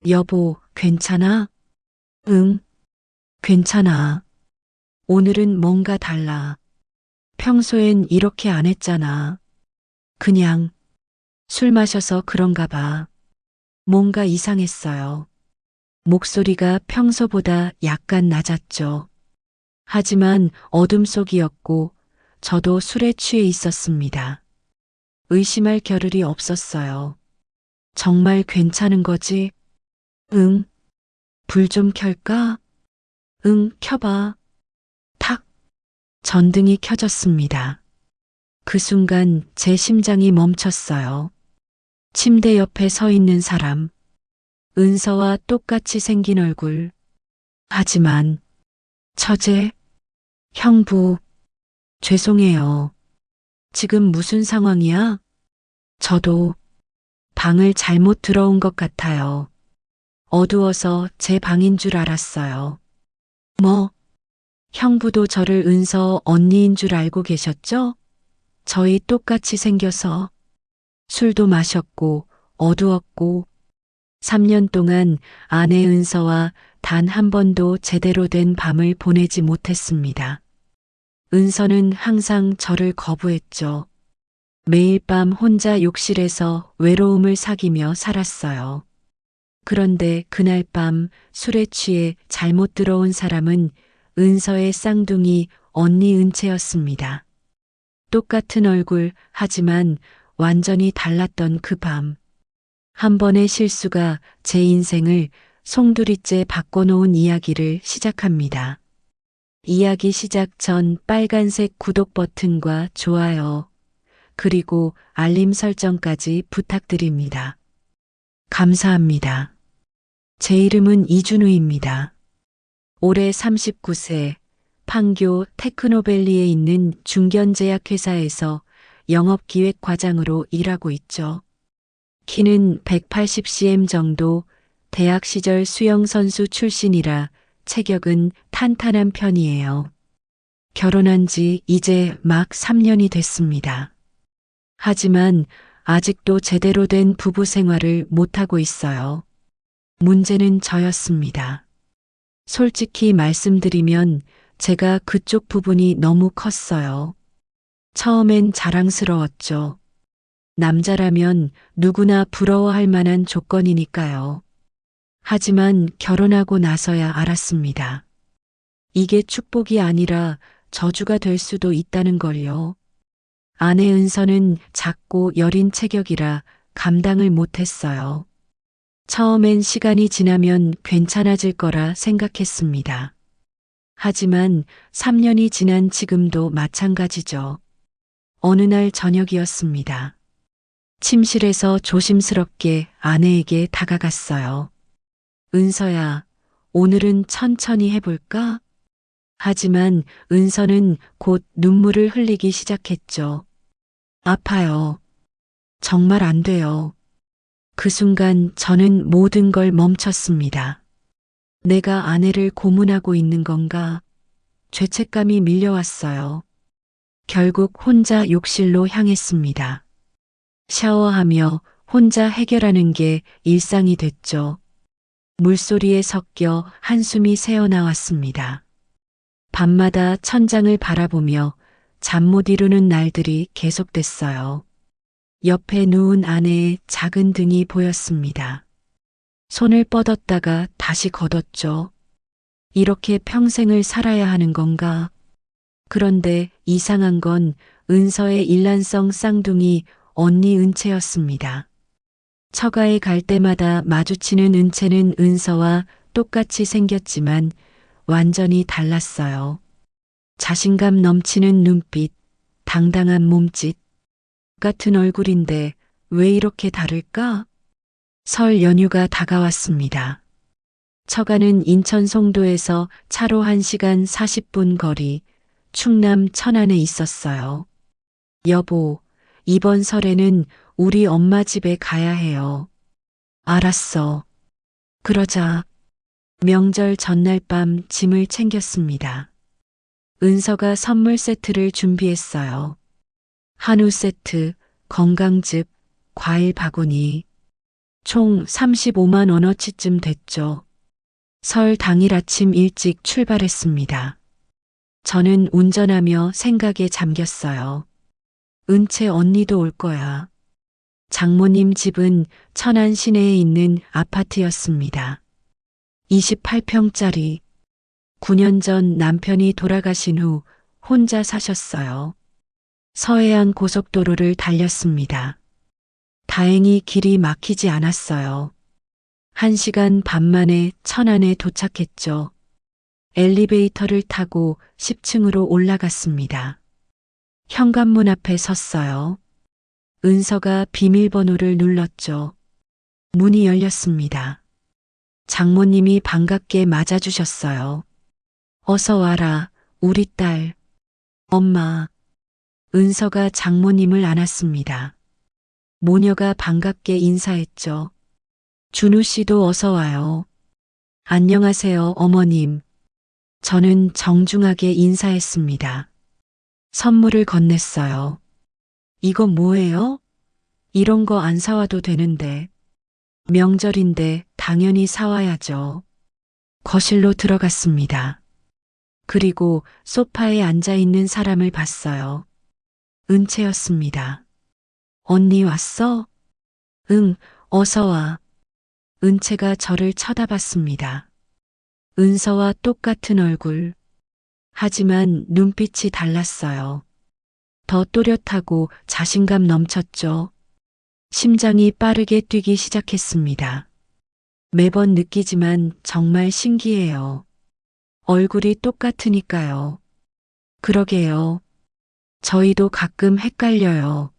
여보, 괜찮아? 응, 괜찮아. 오늘은 뭔가 달라. 평소엔 이렇게 안 했잖아. 그냥 술 마셔서 그런가 봐. 뭔가 이상했어요. 목소리가 평소보다 약간 낮았죠. 하지만 어둠 속이었고 저도 술에 취해 있었습니다. 의심할 겨를이 없었어요. 정말 괜찮은 거지? 응, 불 좀 켤까? 응, 켜봐. 탁, 전등이 켜졌습니다. 그 순간 제 심장이 멈췄어요. 침대 옆에 서 있는 사람, 은서와 똑같이 생긴 얼굴. 하지만, 처제, 형부, 죄송해요. 지금 무슨 상황이야? 저도 방을 잘못 들어온 것 같아요. 어두워서 제 방인 줄 알았어요. 뭐, 형부도 저를 은서 언니인 줄 알고 계셨죠? 저희 똑같이 생겨서 술도 마셨고 어두웠고 3년 동안 아내 은서와 단 한 번도 제대로 된 밤을 보내지 못했습니다. 은서는 항상 저를 거부했죠. 매일 밤 혼자 욕실에서 외로움을 사귀며 살았어요. 그런데 그날 밤 술에 취해 잘못 들어온 사람은 은서의 쌍둥이 언니 은채였습니다. 똑같은 얼굴, 하지만 완전히 달랐던 그 밤. 한 번의 실수가 제 인생을 송두리째 바꿔놓은 이야기를 시작합니다. 이야기 시작 전 빨간색 구독 버튼과 좋아요, 그리고 알림 설정까지 부탁드립니다. 감사합니다. 제 이름은 이준우입니다. 올해 39세, 판교 테크노밸리에 있는 중견제약회사에서 영업기획과장으로 일하고 있죠. 키는 180cm 정도, 대학 시절 수영선수 출신이라 체격은 탄탄한 편이에요. 결혼한 지 이제 막 3년이 됐습니다. 하지만 아직도 제대로 된 부부 생활을 못하고 있어요. 문제는 저였습니다. 솔직히 말씀드리면 제가 그쪽 부분이 너무 컸어요. 처음엔 자랑스러웠죠. 남자라면 누구나 부러워할 만한 조건이니까요. 하지만 결혼하고 나서야 알았습니다. 이게 축복이 아니라 저주가 될 수도 있다는 걸요. 아내 은서는 작고 여린 체격이라 감당을 못했어요. 처음엔 시간이 지나면 괜찮아질 거라 생각했습니다. 하지만 3년이 지난 지금도 마찬가지죠. 어느 날 저녁이었습니다. 침실에서 조심스럽게 아내에게 다가갔어요. 은서야, 오늘은 천천히 해볼까? 하지만 은서는 곧 눈물을 흘리기 시작했죠. 아파요. 정말 안 돼요. 그 순간 저는 모든 걸 멈췄습니다. 내가 아내를 고문하고 있는 건가? 죄책감이 밀려왔어요. 결국 혼자 욕실로 향했습니다. 샤워하며 혼자 해결하는 게 일상이 됐죠. 물소리에 섞여 한숨이 새어나왔습니다. 밤마다 천장을 바라보며 잠 못 이루는 날들이 계속됐어요. 옆에 누운 아내의 작은 등이 보였습니다. 손을 뻗었다가 다시 걷었죠. 이렇게 평생을 살아야 하는 건가? 그런데 이상한 건 은서의 일란성 쌍둥이 언니 은채였습니다. 처가에 갈 때마다 마주치는 은채는 은서와 똑같이 생겼지만 완전히 달랐어요. 자신감 넘치는 눈빛, 당당한 몸짓, 같은 얼굴인데 왜 이렇게 다를까? 설 연휴가 다가왔습니다. 처가는 인천 송도에서 차로 1시간 40분 거리, 충남 천안에 있었어요. 여보, 이번 설에는 우리 엄마 집에 가야 해요. 알았어. 그러자 명절 전날 밤 짐을 챙겼습니다. 은서가 선물 세트를 준비했어요. 한우 세트, 건강즙, 과일 바구니. 총 35만 원어치쯤 됐죠. 설 당일 아침 일찍 출발했습니다. 저는 운전하며 생각에 잠겼어요. 은채 언니도 올 거야. 장모님 집은 천안 시내에 있는 아파트였습니다. 28평짜리. 9년 전 남편이 돌아가신 후 혼자 사셨어요. 서해안 고속도로를 달렸습니다. 다행히 길이 막히지 않았어요. 1시간 반 만에 천안에 도착했죠. 엘리베이터를 타고 10층으로 올라갔습니다. 현관문 앞에 섰어요. 은서가 비밀번호를 눌렀죠. 문이 열렸습니다. 장모님이 반갑게 맞아주셨어요. 어서 와라, 우리 딸. 엄마. 은서가 장모님을 안았습니다. 모녀가 반갑게 인사했죠. 준우 씨도 어서 와요. 안녕하세요, 어머님. 저는 정중하게 인사했습니다. 선물을 건넸어요. 이거 뭐예요? 이런 거 안 사와도 되는데. 명절인데 당연히 사와야죠. 거실로 들어갔습니다. 그리고 소파에 앉아 있는 사람을 봤어요. 은채였습니다. 언니 왔어? 응, 어서 와. 은채가 저를 쳐다봤습니다. 은서와 똑같은 얼굴. 하지만 눈빛이 달랐어요. 더 또렷하고 자신감 넘쳤죠. 심장이 빠르게 뛰기 시작했습니다. 매번 느끼지만 정말 신기해요. 얼굴이 똑같으니까요. 그러게요. 저희도 가끔 헷갈려요.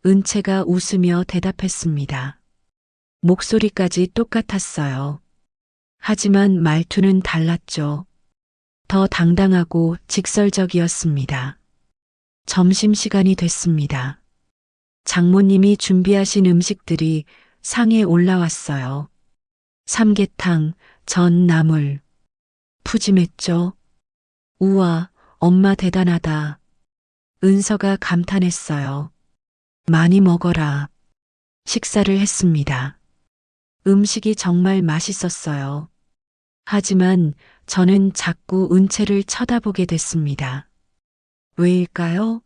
은채가 웃으며 대답했습니다. 목소리까지 똑같았어요. 하지만 말투는 달랐죠. 더 당당하고 직설적이었습니다. 점심시간이 됐습니다. 장모님이 준비하신 음식들이 상에 올라왔어요. 삼계탕, 전, 나물. 푸짐했죠. 우와, 엄마 대단하다. 은서가 감탄했어요. 많이 먹어라. 식사를 했습니다. 음식이 정말 맛있었어요. 하지만 저는 자꾸 은채를 쳐다보게 됐습니다. 왜일까요?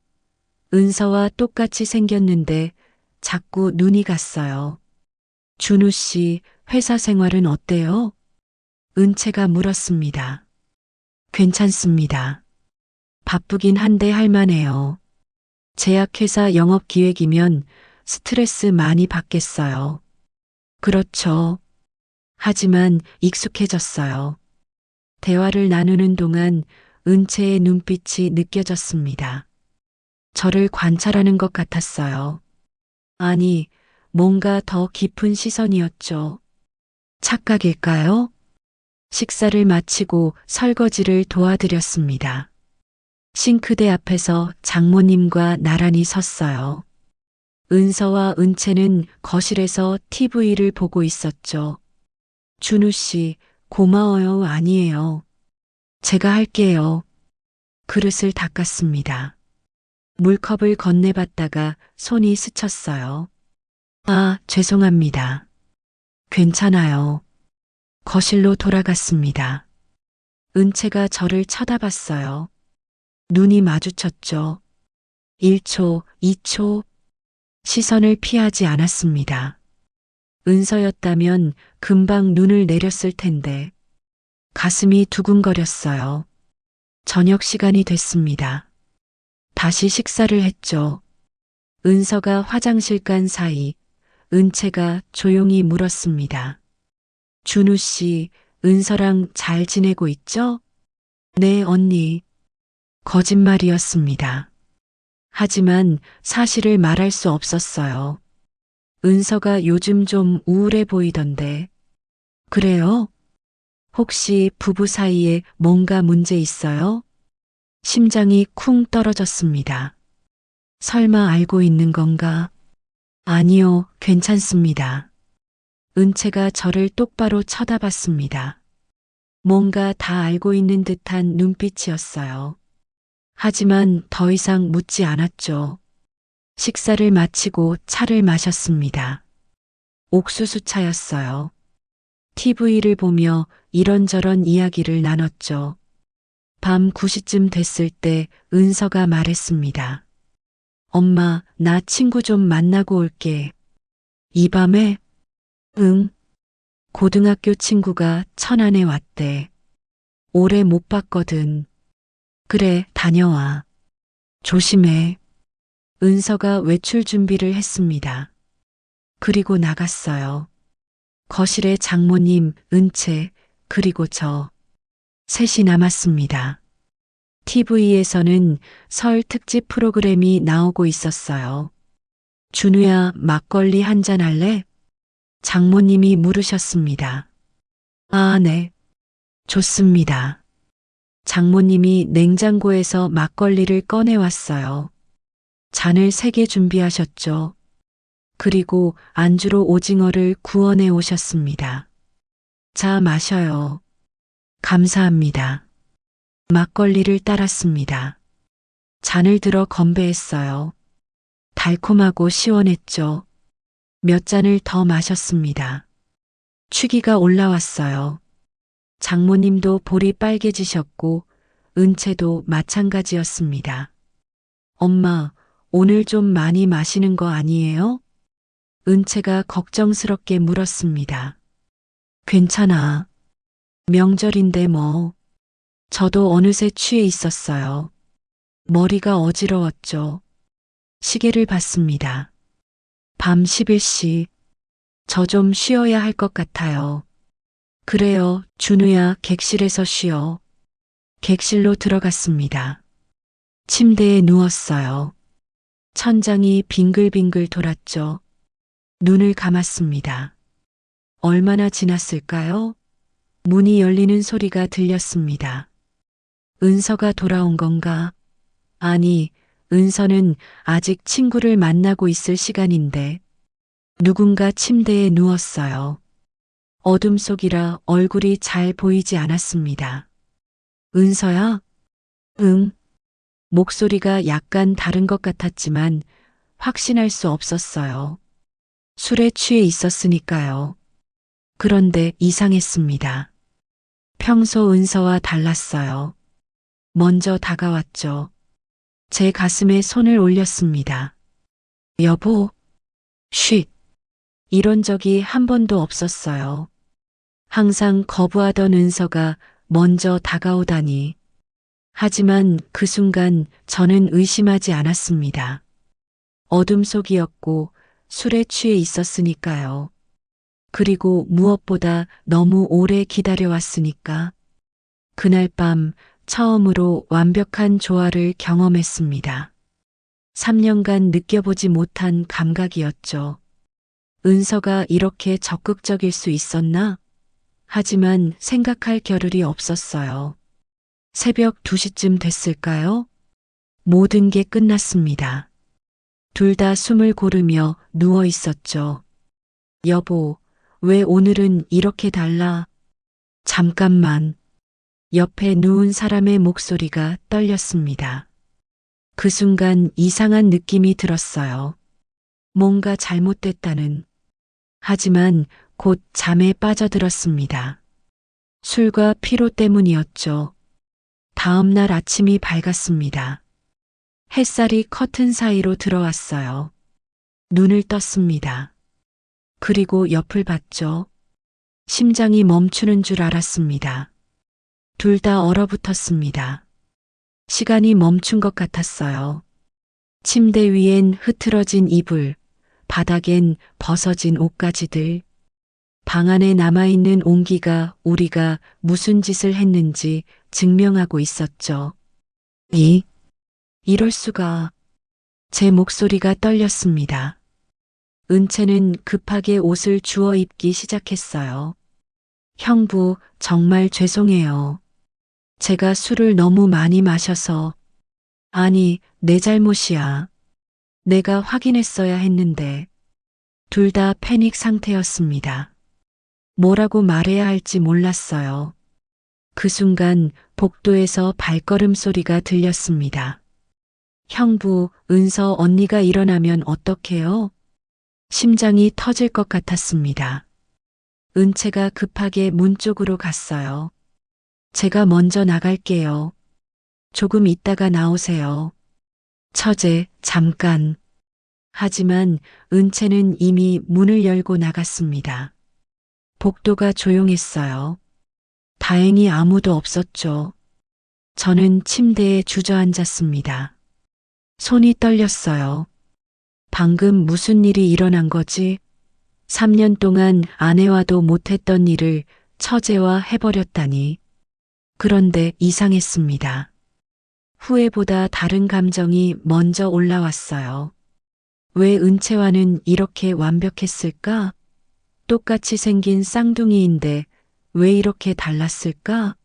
은서와 똑같이 생겼는데 자꾸 눈이 갔어요. 준우 씨, 회사 생활은 어때요? 은채가 물었습니다. 괜찮습니다. 바쁘긴 한데 할만해요. 제약회사 영업기획이면 스트레스 많이 받겠어요. 그렇죠. 하지만 익숙해졌어요. 대화를 나누는 동안 은채의 눈빛이 느껴졌습니다. 저를 관찰하는 것 같았어요. 아니, 뭔가 더 깊은 시선이었죠. 착각일까요? 식사를 마치고 설거지를 도와드렸습니다. 싱크대 앞에서 장모님과 나란히 섰어요. 은서와 은채는 거실에서 TV를 보고 있었죠. 준우 씨, 고마워요, 아니에요. 제가 할게요. 그릇을 닦았습니다. 물컵을 건네봤다가 손이 스쳤어요. 아, 죄송합니다. 괜찮아요. 거실로 돌아갔습니다. 은채가 저를 쳐다봤어요. 눈이 마주쳤죠. 1초, 2초. 시선을 피하지 않았습니다. 은서였다면 금방 눈을 내렸을 텐데. 가슴이 두근거렸어요. 저녁 시간이 됐습니다. 다시 식사를 했죠. 은서가 화장실 간 사이 은채가 조용히 물었습니다. 준우 씨, 은서랑 잘 지내고 있죠? 네, 언니. 거짓말이었습니다. 하지만 사실을 말할 수 없었어요. 은서가 요즘 좀 우울해 보이던데. 그래요? 혹시 부부 사이에 뭔가 문제 있어요? 심장이 쿵 떨어졌습니다. 설마 알고 있는 건가? 아니요, 괜찮습니다. 은채가 저를 똑바로 쳐다봤습니다. 뭔가 다 알고 있는 듯한 눈빛이었어요. 하지만 더 이상 묻지 않았죠. 식사를 마치고 차를 마셨습니다. 옥수수차였어요. TV를 보며 이런저런 이야기를 나눴죠. 밤 9시쯤 됐을 때 은서가 말했습니다. 엄마, 나 친구 좀 만나고 올게. 이 밤에? 응. 고등학교 친구가 천안에 왔대. 오래 못 봤거든. 그래, 다녀와. 조심해. 은서가 외출 준비를 했습니다. 그리고 나갔어요. 거실에 장모님, 은채, 그리고 저. 셋이 남았습니다. TV에서는 설 특집 프로그램이 나오고 있었어요. 준우야, 막걸리 한잔 할래? 장모님이 물으셨습니다. 아, 네. 좋습니다. 장모님이 냉장고에서 막걸리를 꺼내왔어요. 잔을 3개 준비하셨죠. 그리고 안주로 오징어를 구워내 오셨습니다. 자, 마셔요. 감사합니다. 막걸리를 따랐습니다. 잔을 들어 건배했어요. 달콤하고 시원했죠. 몇 잔을 더 마셨습니다. 취기가 올라왔어요. 장모님도 볼이 빨개지셨고 은채도 마찬가지였습니다. 엄마, 오늘 좀 많이 마시는 거 아니에요? 은채가 걱정스럽게 물었습니다. 괜찮아. 명절인데 뭐. 저도 어느새 취해 있었어요. 머리가 어지러웠죠. 시계를 봤습니다. 밤 11시. 저 좀 쉬어야 할 것 같아요. 그래요, 준우야, 객실에서 쉬어. 객실로 들어갔습니다. 침대에 누웠어요. 천장이 빙글빙글 돌았죠. 눈을 감았습니다. 얼마나 지났을까요? 문이 열리는 소리가 들렸습니다. 은서가 돌아온 건가? 아니, 은서는 아직 친구를 만나고 있을 시간인데 누군가 침대에 누웠어요. 어둠 속이라 얼굴이 잘 보이지 않았습니다. 은서야? 응. 목소리가 약간 다른 것 같았지만 확신할 수 없었어요. 술에 취해 있었으니까요. 그런데 이상했습니다. 평소 은서와 달랐어요. 먼저 다가왔죠. 제 가슴에 손을 올렸습니다. 여보, 쉿. 이런 적이 한 번도 없었어요. 항상 거부하던 은서가 먼저 다가오다니. 하지만 그 순간 저는 의심하지 않았습니다. 어둠 속이었고 술에 취해 있었으니까요. 그리고 무엇보다 너무 오래 기다려왔으니까. 그날 밤 처음으로 완벽한 조화를 경험했습니다. 3년간 느껴보지 못한 감각이었죠. 은서가 이렇게 적극적일 수 있었나? 하지만 생각할 겨를이 없었어요. 새벽 2시쯤 됐을까요? 모든 게 끝났습니다. 둘 다 숨을 고르며 누워 있었죠. 여보, 왜 오늘은 이렇게 달라? 잠깐만. 옆에 누운 사람의 목소리가 떨렸습니다. 그 순간 이상한 느낌이 들었어요. 뭔가 잘못됐다는. 하지만 곧 잠에 빠져들었습니다. 술과 피로 때문이었죠. 다음 날 아침이 밝았습니다. 햇살이 커튼 사이로 들어왔어요. 눈을 떴습니다. 그리고 옆을 봤죠. 심장이 멈추는 줄 알았습니다. 둘 다 얼어붙었습니다. 시간이 멈춘 것 같았어요. 침대 위엔 흐트러진 이불, 바닥엔 벗어진 옷가지들. 방 안에 남아있는 온기가 우리가 무슨 짓을 했는지 증명하고 있었죠. 이럴 수가. 제 목소리가 떨렸습니다. 은채는 급하게 옷을 주워 입기 시작했어요. 형부, 정말 죄송해요. 제가 술을 너무 많이 마셔서. 아니, 내 잘못이야. 내가 확인했어야 했는데. 둘 다 패닉 상태였습니다. 뭐라고 말해야 할지 몰랐어요. 그 순간 복도에서 발걸음 소리가 들렸습니다. 형부, 은서 언니가 일어나면 어떡해요? 심장이 터질 것 같았습니다. 은채가 급하게 문 쪽으로 갔어요. 제가 먼저 나갈게요. 조금 있다가 나오세요. 처제, 잠깐. 하지만 은채는 이미 문을 열고 나갔습니다. 복도가 조용했어요. 다행히 아무도 없었죠. 저는 침대에 주저앉았습니다. 손이 떨렸어요. 방금 무슨 일이 일어난 거지? 3년 동안 아내와도 못했던 일을 처제와 해버렸다니. 그런데 이상했습니다. 후회보다 다른 감정이 먼저 올라왔어요. 왜 은채와는 이렇게 완벽했을까? 똑같이 생긴 쌍둥이인데 왜 이렇게 달랐을까?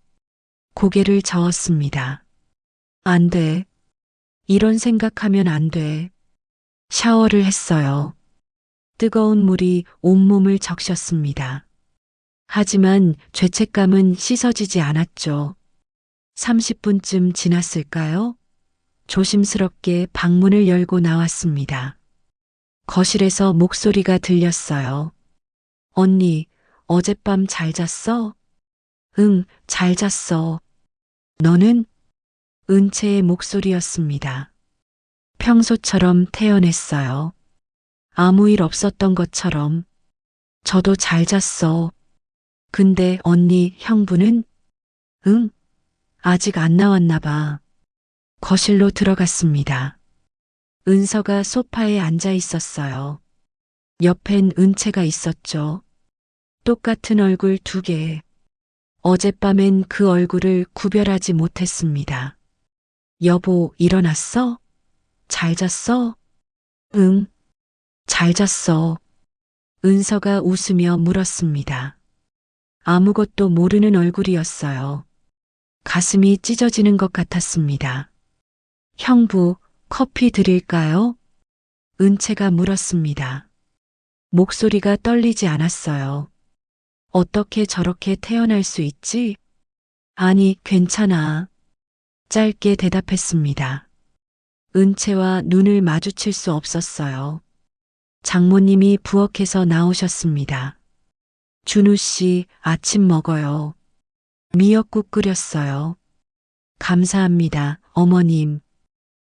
고개를 저었습니다. 안 돼. 이런 생각하면 안 돼. 샤워를 했어요. 뜨거운 물이 온몸을 적셨습니다. 하지만 죄책감은 씻어지지 않았죠. 30분쯤 지났을까요? 조심스럽게 방문을 열고 나왔습니다. 거실에서 목소리가 들렸어요. 언니, 어젯밤 잘 잤어? 응, 잘 잤어. 너는? 은채의 목소리였습니다. 평소처럼 태연했어요. 아무 일 없었던 것처럼. 저도 잘 잤어. 근데 언니, 형부는? 응, 아직 안 나왔나 봐. 거실로 들어갔습니다. 은서가 소파에 앉아 있었어요. 옆엔 은채가 있었죠. 똑같은 얼굴 두 개. 어젯밤엔 그 얼굴을 구별하지 못했습니다. 여보, 일어났어? 잘 잤어? 응, 잘 잤어. 은서가 웃으며 물었습니다. 아무것도 모르는 얼굴이었어요. 가슴이 찢어지는 것 같았습니다. 형부, 커피 드릴까요? 은채가 물었습니다. 목소리가 떨리지 않았어요. 어떻게 저렇게 태어날 수 있지? 아니, 괜찮아. 짧게 대답했습니다. 은채와 눈을 마주칠 수 없었어요. 장모님이 부엌에서 나오셨습니다. 준우 씨, 아침 먹어요. 미역국 끓였어요. 감사합니다, 어머님.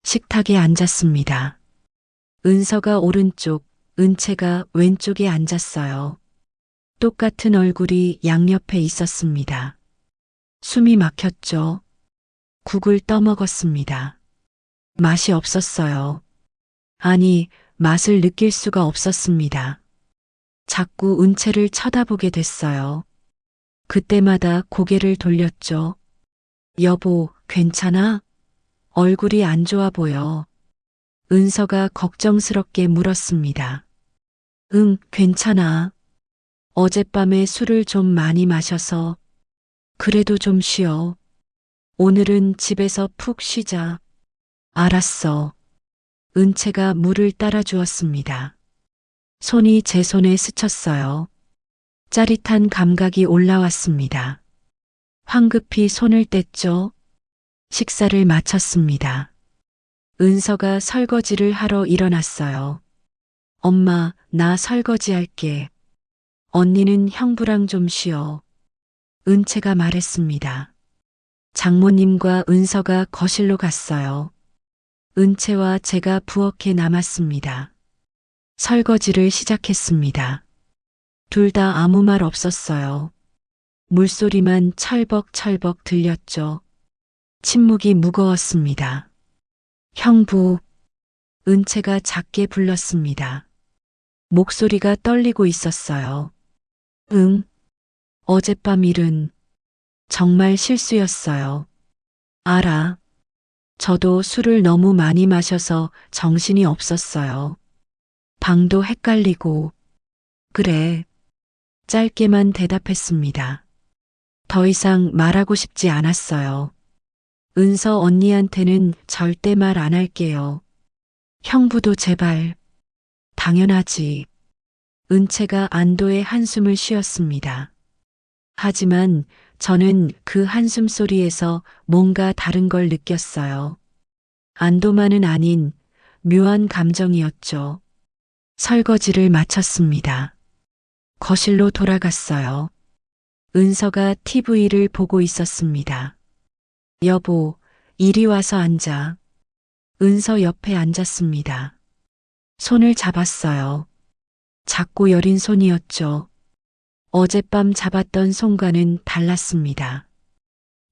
식탁에 앉았습니다. 은서가 오른쪽, 은채가 왼쪽에 앉았어요. 똑같은 얼굴이 양옆에 있었습니다. 숨이 막혔죠. 국을 떠먹었습니다. 맛이 없었어요. 아니, 맛을 느낄 수가 없었습니다. 자꾸 은채를 쳐다보게 됐어요. 그때마다 고개를 돌렸죠. 여보, 괜찮아? 얼굴이 안 좋아 보여. 은서가 걱정스럽게 물었습니다. 응, 괜찮아. 어젯밤에 술을 좀 많이 마셔서. 그래도 좀 쉬어. 오늘은 집에서 푹 쉬자. 알았어. 은채가 물을 따라 주었습니다. 손이 제 손에 스쳤어요. 짜릿한 감각이 올라왔습니다. 황급히 손을 뗐죠. 식사를 마쳤습니다. 은서가 설거지를 하러 일어났어요. 엄마, 나 설거지 할게. 언니는 형부랑 좀 쉬어. 은채가 말했습니다. 장모님과 은서가 거실로 갔어요. 은채와 제가 부엌에 남았습니다. 설거지를 시작했습니다. 둘 다 아무 말 없었어요. 물소리만 철벅철벅 들렸죠. 침묵이 무거웠습니다. 형부, 은채가 작게 불렀습니다. 목소리가 떨리고 있었어요. 응, 어젯밤 일은 정말 실수였어요. 알아. 저도 술을 너무 많이 마셔서 정신이 없었어요. 방도 헷갈리고. 그래. 짧게만 대답했습니다. 더 이상 말하고 싶지 않았어요. 은서 언니한테는 절대 말 안 할게요. 형부도 제발. 당연하지. 은채가 안도의 한숨을 쉬었습니다. 하지만 저는 그 한숨 소리에서 뭔가 다른 걸 느꼈어요. 안도만은 아닌 묘한 감정이었죠. 설거지를 마쳤습니다. 거실로 돌아갔어요. 은서가 TV를 보고 있었습니다. 여보, 이리 와서 앉아. 은서 옆에 앉았습니다. 손을 잡았어요. 작고 여린 손이었죠. 어젯밤 잡았던 손과는 달랐습니다.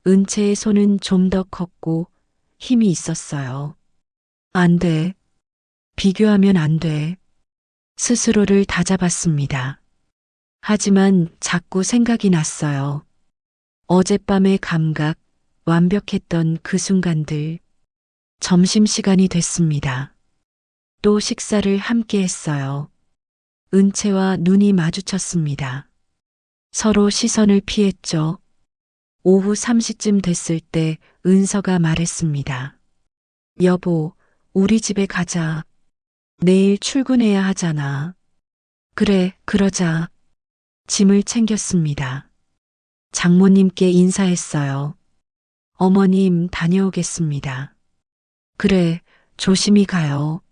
은채의 손은 좀 더 컸고 힘이 있었어요. 안 돼. 비교하면 안 돼. 스스로를 다잡았습니다. 하지만 자꾸 생각이 났어요. 어젯밤의 감각, 완벽했던 그 순간들. 점심시간이 됐습니다. 또 식사를 함께 했어요. 은채와 눈이 마주쳤습니다. 서로 시선을 피했죠. 오후 3시쯤 됐을 때 은서가 말했습니다. 여보, 우리 집에 가자. 내일 출근해야 하잖아. 그래, 그러자. 짐을 챙겼습니다. 장모님께 인사했어요. 어머님 다녀오겠습니다. 그래, 조심히 가요.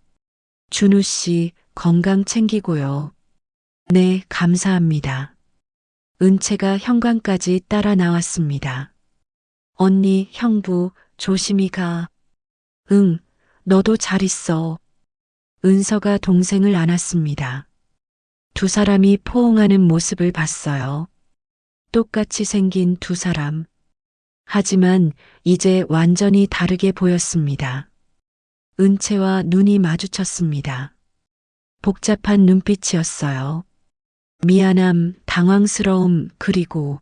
준우 씨 건강 챙기고요. 네, 감사합니다. 은채가 현관까지 따라 나왔습니다. 언니, 형부, 조심히 가. 응, 너도 잘 있어. 은서가 동생을 안았습니다. 두 사람이 포옹하는 모습을 봤어요. 똑같이 생긴 두 사람. 하지만 이제 완전히 다르게 보였습니다. 은채와 눈이 마주쳤습니다. 복잡한 눈빛이었어요. 미안함, 당황스러움, 그리고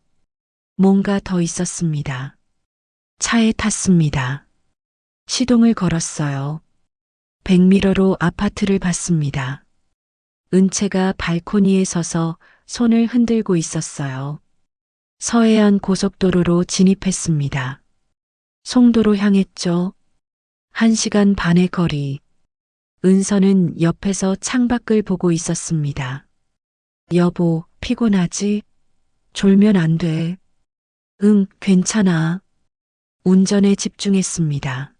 뭔가 더 있었습니다. 차에 탔습니다. 시동을 걸었어요. 백미러로 아파트를 봤습니다. 은채가 발코니에 서서 손을 흔들고 있었어요. 서해안 고속도로로 진입했습니다. 송도로 향했죠. 1시간 반의 거리. 은서는 옆에서 창밖을 보고 있었습니다. 여보, 피곤하지? 졸면 안 돼. 응, 괜찮아. 운전에 집중했습니다.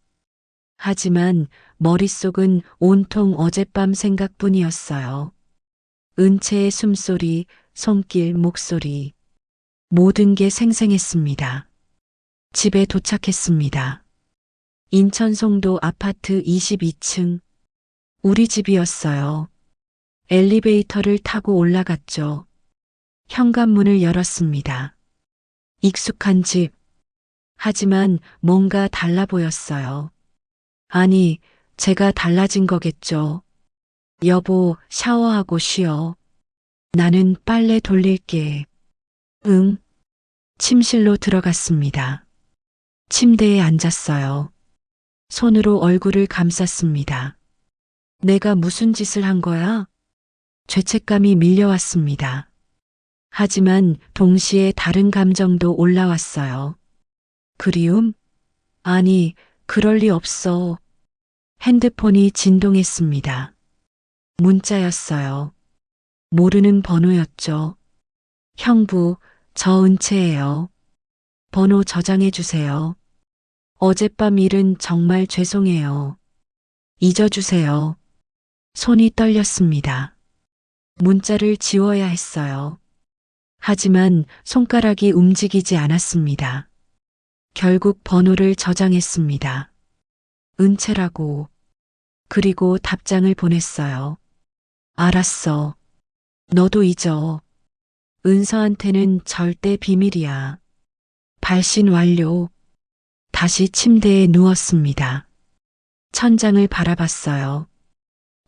하지만 머릿속은 온통 어젯밤 생각뿐이었어요. 은채의 숨소리, 손길, 목소리. 모든 게 생생했습니다. 집에 도착했습니다. 인천 송도 아파트 22층. 우리 집이었어요. 엘리베이터를 타고 올라갔죠. 현관문을 열었습니다. 익숙한 집. 하지만 뭔가 달라 보였어요. 아니, 제가 달라진 거겠죠. 여보, 샤워하고 쉬어. 나는 빨래 돌릴게. 응. 침실로 들어갔습니다. 침대에 앉았어요. 손으로 얼굴을 감쌌습니다. 내가 무슨 짓을 한 거야? 죄책감이 밀려왔습니다. 하지만 동시에 다른 감정도 올라왔어요. 그리움? 아니, 그럴 리 없어. 핸드폰이 진동했습니다. 문자였어요. 모르는 번호였죠. 형부, 저 은채예요. 번호 저장해 주세요. 어젯밤 일은 정말 죄송해요. 잊어주세요. 손이 떨렸습니다. 문자를 지워야 했어요. 하지만 손가락이 움직이지 않았습니다. 결국 번호를 저장했습니다. 은채라고. 그리고 답장을 보냈어요. 알았어. 너도 잊어. 은서한테는 절대 비밀이야. 발신 완료. 다시 침대에 누웠습니다. 천장을 바라봤어요.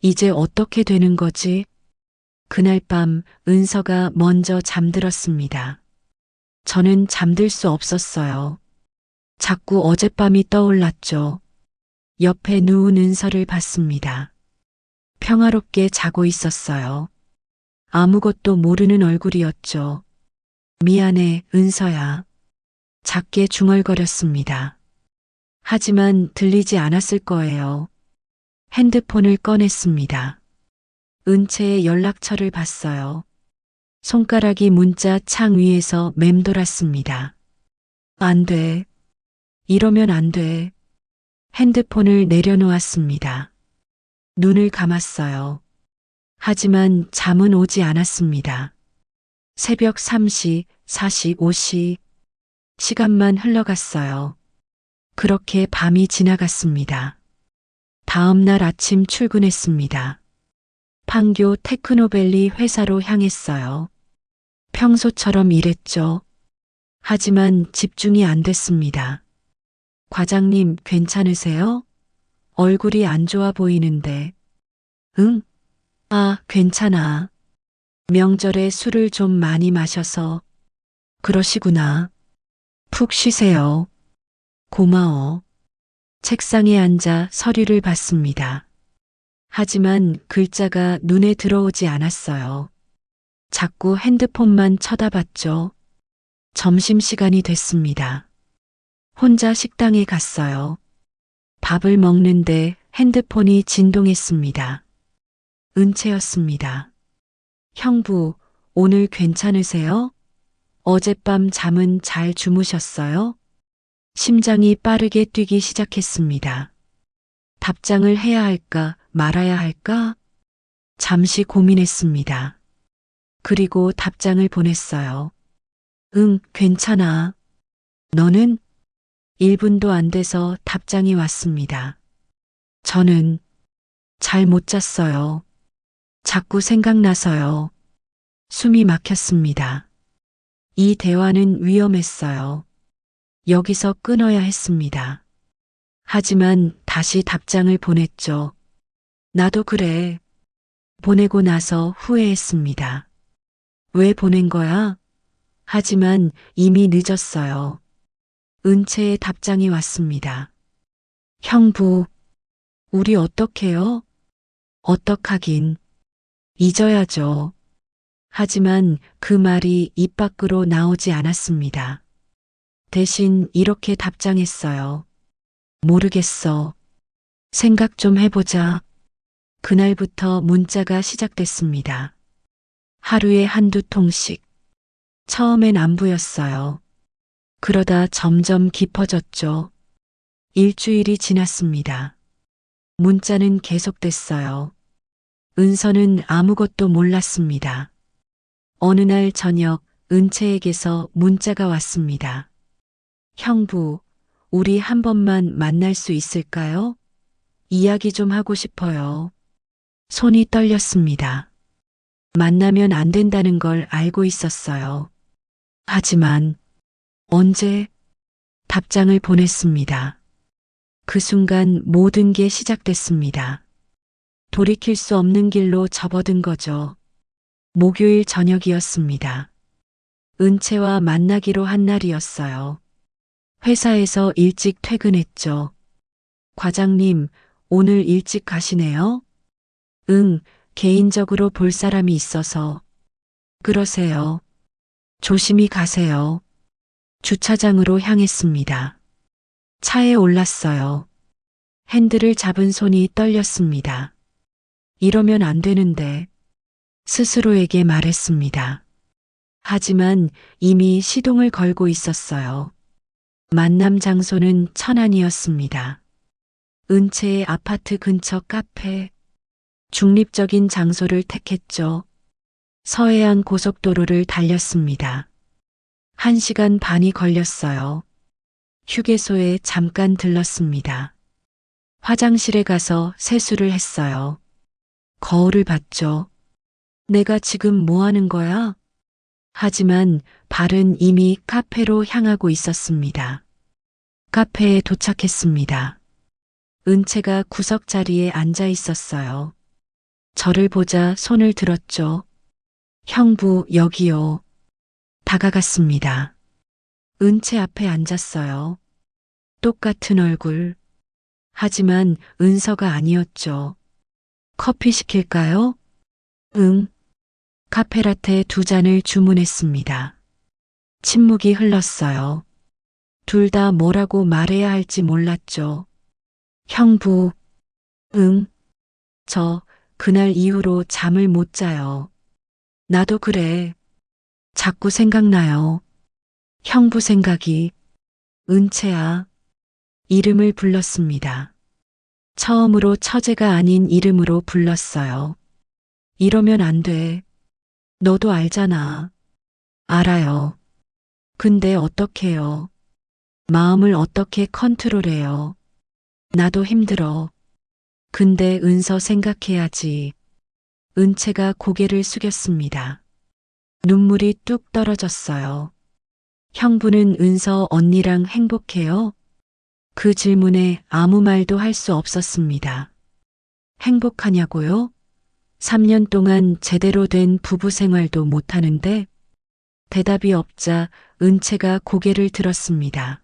이제 어떻게 되는 거지? 그날 밤 은서가 먼저 잠들었습니다. 저는 잠들 수 없었어요. 자꾸 어젯밤이 떠올랐죠. 옆에 누운 은서를 봤습니다. 평화롭게 자고 있었어요. 아무것도 모르는 얼굴이었죠. 미안해, 은서야. 작게 중얼거렸습니다. 하지만 들리지 않았을 거예요. 핸드폰을 꺼냈습니다. 은채의 연락처를 봤어요. 손가락이 문자 창 위에서 맴돌았습니다. 안 돼. 이러면 안 돼. 핸드폰을 내려놓았습니다. 눈을 감았어요. 하지만 잠은 오지 않았습니다. 새벽 3시, 4시, 5시. 시간만 흘러갔어요. 그렇게 밤이 지나갔습니다. 다음 날 아침 출근했습니다. 판교 테크노밸리 회사로 향했어요. 평소처럼 일했죠. 하지만 집중이 안 됐습니다. 과장님, 괜찮으세요? 얼굴이 안 좋아 보이는데. 응? 아, 괜찮아. 명절에 술을 좀 많이 마셔서. 그러시구나. 푹 쉬세요. 고마워. 책상에 앉아 서류를 봤습니다. 하지만 글자가 눈에 들어오지 않았어요. 자꾸 핸드폰만 쳐다봤죠. 점심시간이 됐습니다. 혼자 식당에 갔어요. 밥을 먹는데 핸드폰이 진동했습니다. 은채였습니다. 형부, 오늘 괜찮으세요? 어젯밤 잠은 잘 주무셨어요? 심장이 빠르게 뛰기 시작했습니다. 답장을 해야 할까 말아야 할까? 잠시 고민했습니다. 그리고 답장을 보냈어요. 응, 괜찮아. 너는? 1분도 안 돼서 답장이 왔습니다. 저는 잘 못 잤어요. 자꾸 생각나서요. 숨이 막혔습니다. 이 대화는 위험했어요. 여기서 끊어야 했습니다. 하지만 다시 답장을 보냈죠. 나도 그래. 보내고 나서 후회했습니다. 왜 보낸 거야? 하지만 이미 늦었어요. 은채의 답장이 왔습니다. 형부, 우리 어떡해요? 어떡하긴. 잊어야죠. 하지만 그 말이 입 밖으로 나오지 않았습니다. 대신 이렇게 답장했어요. 모르겠어. 생각 좀 해보자. 그날부터 문자가 시작됐습니다. 하루에 한두 통씩. 처음엔 안 보였어요. 그러다 점점 깊어졌죠. 일주일이 지났습니다. 문자는 계속됐어요. 은서는 아무것도 몰랐습니다. 어느 날 저녁 은채에게서 문자가 왔습니다. 형부, 우리 한 번만 만날 수 있을까요? 이야기 좀 하고 싶어요. 손이 떨렸습니다. 만나면 안 된다는 걸 알고 있었어요. 하지만 언제? 답장을 보냈습니다. 그 순간 모든 게 시작됐습니다. 돌이킬 수 없는 길로 접어든 거죠. 목요일 저녁이었습니다. 은채와 만나기로 한 날이었어요. 회사에서 일찍 퇴근했죠. 과장님, 오늘 일찍 가시네요? 응, 개인적으로 볼 사람이 있어서. 그러세요. 조심히 가세요. 주차장으로 향했습니다. 차에 올랐어요. 핸들을 잡은 손이 떨렸습니다. 이러면 안 되는데 스스로에게 말했습니다. 하지만 이미 시동을 걸고 있었어요. 만남 장소는 천안이었습니다. 은채의 아파트 근처 카페. 중립적인 장소를 택했죠. 서해안 고속도로를 달렸습니다. 1시간 반이 걸렸어요. 휴게소에 잠깐 들렀습니다. 화장실에 가서 세수를 했어요. 거울을 봤죠. 내가 지금 뭐 하는 거야? 하지만 발은 이미 카페로 향하고 있었습니다. 카페에 도착했습니다. 은채가 구석 자리에 앉아 있었어요. 저를 보자 손을 들었죠. 형부, 여기요. 다가갔습니다. 은채 앞에 앉았어요. 똑같은 얼굴. 하지만 은서가 아니었죠. 커피 시킬까요? 응. 카페라테 2잔을 주문했습니다. 침묵이 흘렀어요. 둘 다 뭐라고 말해야 할지 몰랐죠. 형부. 응. 저 그날 이후로 잠을 못 자요. 나도 그래. 자꾸 생각나요. 형부 생각이. 은채야. 이름을 불렀습니다. 처음으로 처제가 아닌 이름으로 불렀어요. 이러면 안 돼. 너도 알잖아. 알아요. 근데 어떡해요? 마음을 어떻게 컨트롤해요? 나도 힘들어. 근데 은서 생각해야지. 은채가 고개를 숙였습니다. 눈물이 뚝 떨어졌어요. 형부는 은서 언니랑 행복해요? 그 질문에 아무 말도 할 수 없었습니다. 행복하냐고요? 3년 동안 제대로 된 부부 생활도 못하는데 대답이 없자 은채가 고개를 들었습니다.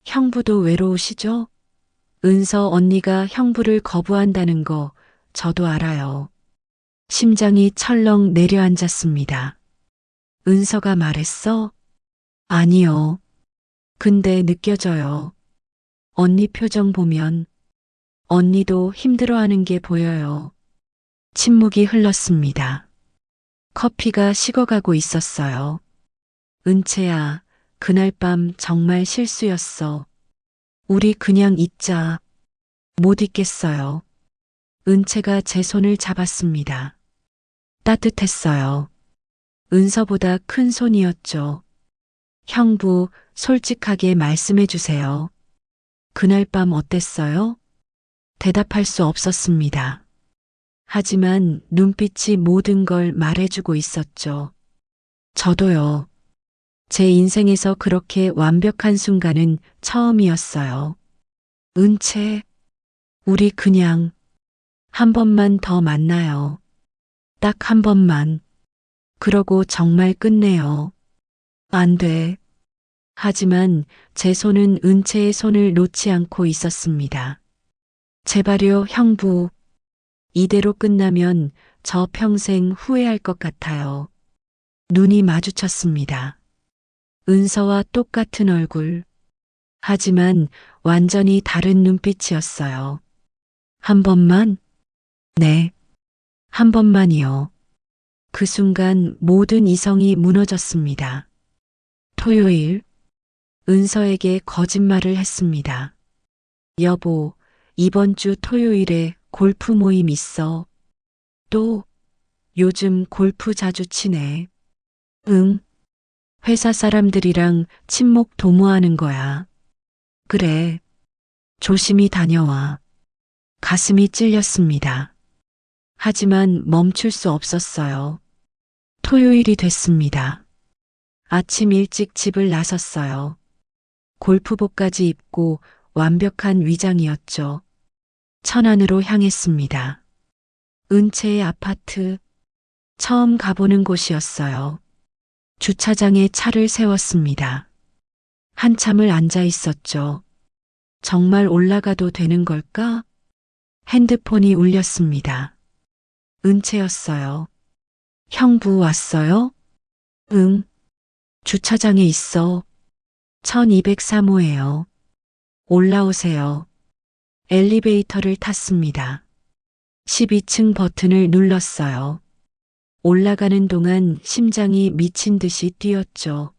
형부도 외로우시죠? 은서 언니가 형부를 거부한다는 거 저도 알아요. 심장이 철렁 내려앉았습니다. 은서가 말했어? 아니요. 근데 느껴져요. 언니 표정 보면 언니도 힘들어하는 게 보여요. 침묵이 흘렀습니다. 커피가 식어가고 있었어요. 은채야, 그날 밤 정말 실수였어. 우리 그냥 잊자. 못 잊겠어요. 은채가 제 손을 잡았습니다. 따뜻했어요. 은서보다 큰 손이었죠. 형부, 솔직하게 말씀해 주세요. 그날 밤 어땠어요? 대답할 수 없었습니다. 하지만 눈빛이 모든 걸 말해주고 있었죠. 저도요. 제 인생에서 그렇게 완벽한 순간은 처음이었어요. 은채, 우리 그냥 한 번만 더 만나요. 딱 한 번만. 그러고 정말 끝내요. 안 돼. 하지만 제 손은 은채의 손을 놓지 않고 있었습니다. 제발요, 형부. 이대로 끝나면 저 평생 후회할 것 같아요. 눈이 마주쳤습니다. 은서와 똑같은 얼굴. 하지만 완전히 다른 눈빛이었어요. 한 번만? 네. 한 번만이요. 그 순간 모든 이성이 무너졌습니다. 토요일, 은서에게 거짓말을 했습니다. 여보, 이번 주 토요일에 골프 모임 있어. 또, 요즘 골프 자주 치네. 응. 회사 사람들이랑 친목 도모하는 거야. 그래. 조심히 다녀와. 가슴이 찔렸습니다. 하지만 멈출 수 없었어요. 토요일이 됐습니다. 아침 일찍 집을 나섰어요. 골프복까지 입고 완벽한 위장이었죠. 천안으로 향했습니다. 은채의 아파트, 처음 가보는 곳이었어요. 주차장에 차를 세웠습니다. 한참을 앉아 있었죠. 정말 올라가도 되는 걸까? 핸드폰이 울렸습니다. 은채였어요. 형부 왔어요? 응. 주차장에 있어. 1203호예요. 올라오세요. 엘리베이터를 탔습니다. 12층 버튼을 눌렀어요. 올라가는 동안 심장이 미친 듯이 뛰었죠.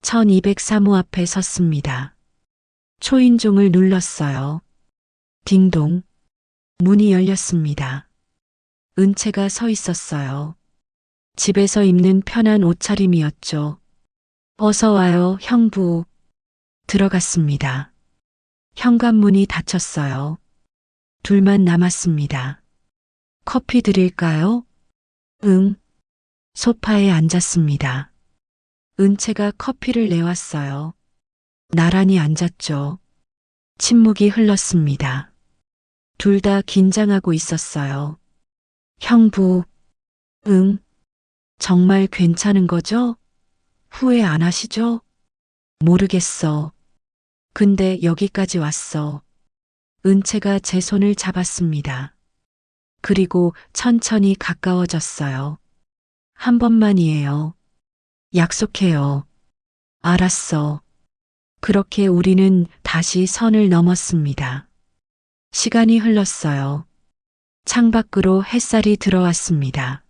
1203호 앞에 섰습니다. 초인종을 눌렀어요. 딩동. 문이 열렸습니다. 은채가 서 있었어요. 집에서 입는 편한 옷차림이었죠. 어서 와요, 형부. 들어갔습니다. 현관문이 닫혔어요. 둘만 남았습니다. 커피 드릴까요? 응. 소파에 앉았습니다. 은채가 커피를 내왔어요. 나란히 앉았죠. 침묵이 흘렀습니다. 둘 다 긴장하고 있었어요. 형부, 응. 정말 괜찮은 거죠? 후회 안 하시죠? 모르겠어. 근데 여기까지 왔어. 은채가 제 손을 잡았습니다. 그리고 천천히 가까워졌어요. 한 번만이에요. 약속해요. 알았어. 그렇게 우리는 다시 선을 넘었습니다. 시간이 흘렀어요. 창밖으로 햇살이 들어왔습니다.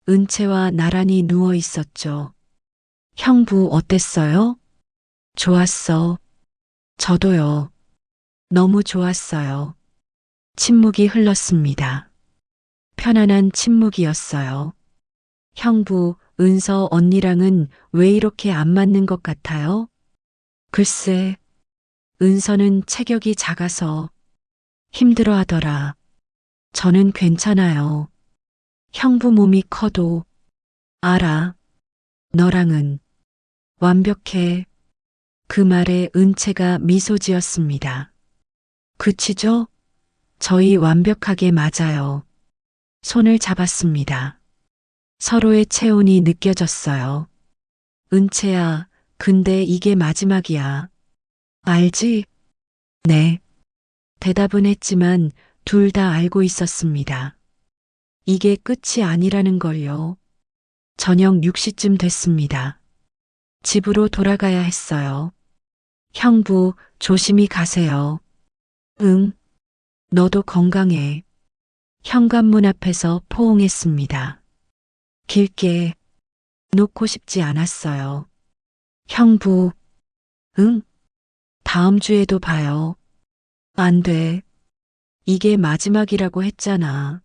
은채와 나란히 누워 있었죠. 형부 어땠어요? 좋았어. 저도요. 너무 좋았어요. 침묵이 흘렀습니다. 편안한 침묵이었어요. 형부, 은서 언니랑은 왜 이렇게 안 맞는 것 같아요? 글쎄, 은서는 체격이 작아서 힘들어 하더라. 저는 괜찮아요. 형부 몸이 커도 알아. 너랑은 완벽해. 그 말에 은채가 미소 지었습니다. 그치죠? 저희 완벽하게 맞아요. 손을 잡았습니다. 서로의 체온이 느껴졌어요. 은채야, 근데 이게 마지막이야. 알지? 네. 대답은 했지만 둘 다 알고 있었습니다. 이게 끝이 아니라는 걸요. 저녁 6시쯤 됐습니다. 집으로 돌아가야 했어요. 형부, 조심히 가세요. 응, 너도 건강해. 현관문 앞에서 포옹했습니다. 길게 놓고 싶지 않았어요. 형부, 응, 다음 주에도 봐요. 안 돼. 이게 마지막이라고 했잖아.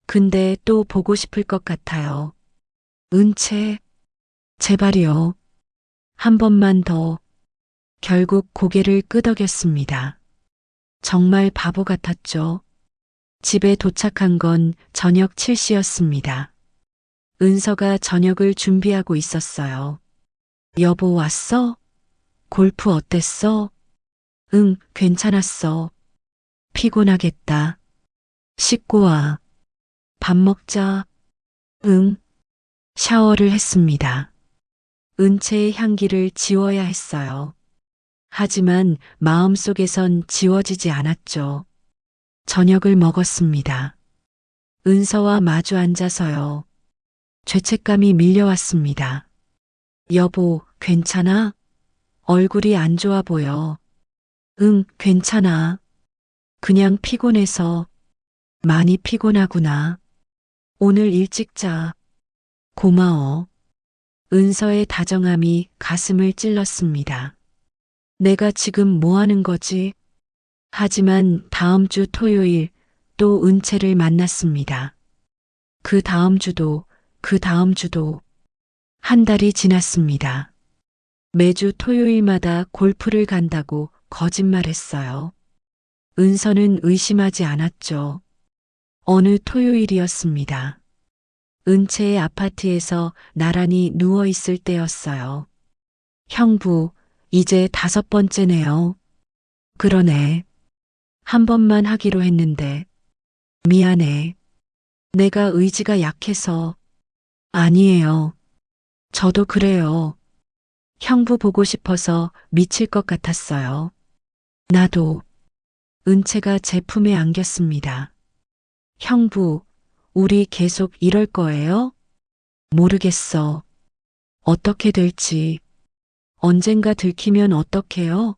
근데 또 보고 싶을 것 같아요. 은채, 제발이요. 한 번만 더. 결국 고개를 끄덕였습니다. 정말 바보 같았죠. 집에 도착한 건 저녁 7시였습니다. 은서가 저녁을 준비하고 있었어요. 여보 왔어? 골프 어땠어? 응, 괜찮았어. 피곤하겠다. 씻고 와. 밥 먹자. 응. 샤워를 했습니다. 은채의 향기를 지워야 했어요. 하지만 마음속에선 지워지지 않았죠. 저녁을 먹었습니다. 은서와 마주 앉아서요. 죄책감이 밀려왔습니다. 여보, 괜찮아? 얼굴이 안 좋아 보여. 응, 괜찮아. 그냥 피곤해서. 많이 피곤하구나. 오늘 일찍 자. 고마워. 은서의 다정함이 가슴을 찔렀습니다. 내가 지금 뭐 하는 거지? 하지만 다음 주 토요일 또 은채를 만났습니다. 그 다음 주도, 그 다음 주도 한 달이 지났습니다. 매주 토요일마다 골프를 간다고 거짓말했어요. 은서는 의심하지 않았죠. 어느 토요일이었습니다. 은채의 아파트에서 나란히 누워 있을 때였어요. 형부, 이제 5번째네요. 그러네. 한 번만 하기로 했는데. 미안해. 내가 의지가 약해서. 아니에요. 저도 그래요. 형부 보고 싶어서 미칠 것 같았어요. 나도. 은채가 제 품에 안겼습니다. 형부, 우리 계속 이럴 거예요? 모르겠어. 어떻게 될지. 언젠가 들키면 어떡해요?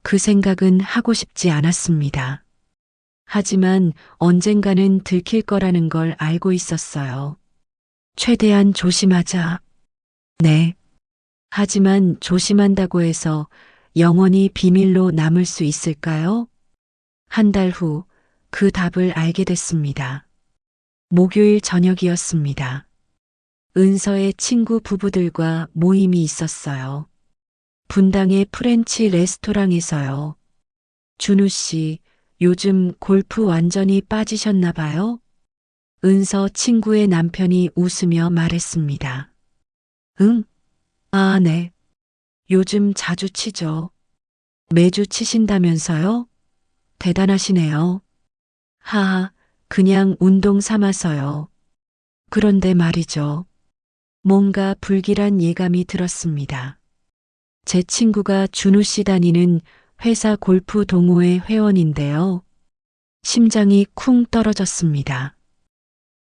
그 생각은 하고 싶지 않았습니다. 하지만 언젠가는 들킬 거라는 걸 알고 있었어요. 최대한 조심하자. 네. 하지만 조심한다고 해서 영원히 비밀로 남을 수 있을까요? 한 달 후 그 답을 알게 됐습니다. 목요일 저녁이었습니다. 은서의 친구 부부들과 모임이 있었어요. 분당의 프렌치 레스토랑에서요. 준우 씨, 요즘 골프 완전히 빠지셨나 봐요? 은서 친구의 남편이 웃으며 말했습니다. 응? 아, 네. 요즘 자주 치죠. 매주 치신다면서요? 대단하시네요. 하하, 그냥 운동 삼아서요. 그런데 말이죠. 뭔가 불길한 예감이 들었습니다. 제 친구가 준우 씨 다니는 회사 골프 동호회 회원인데요. 심장이 쿵 떨어졌습니다.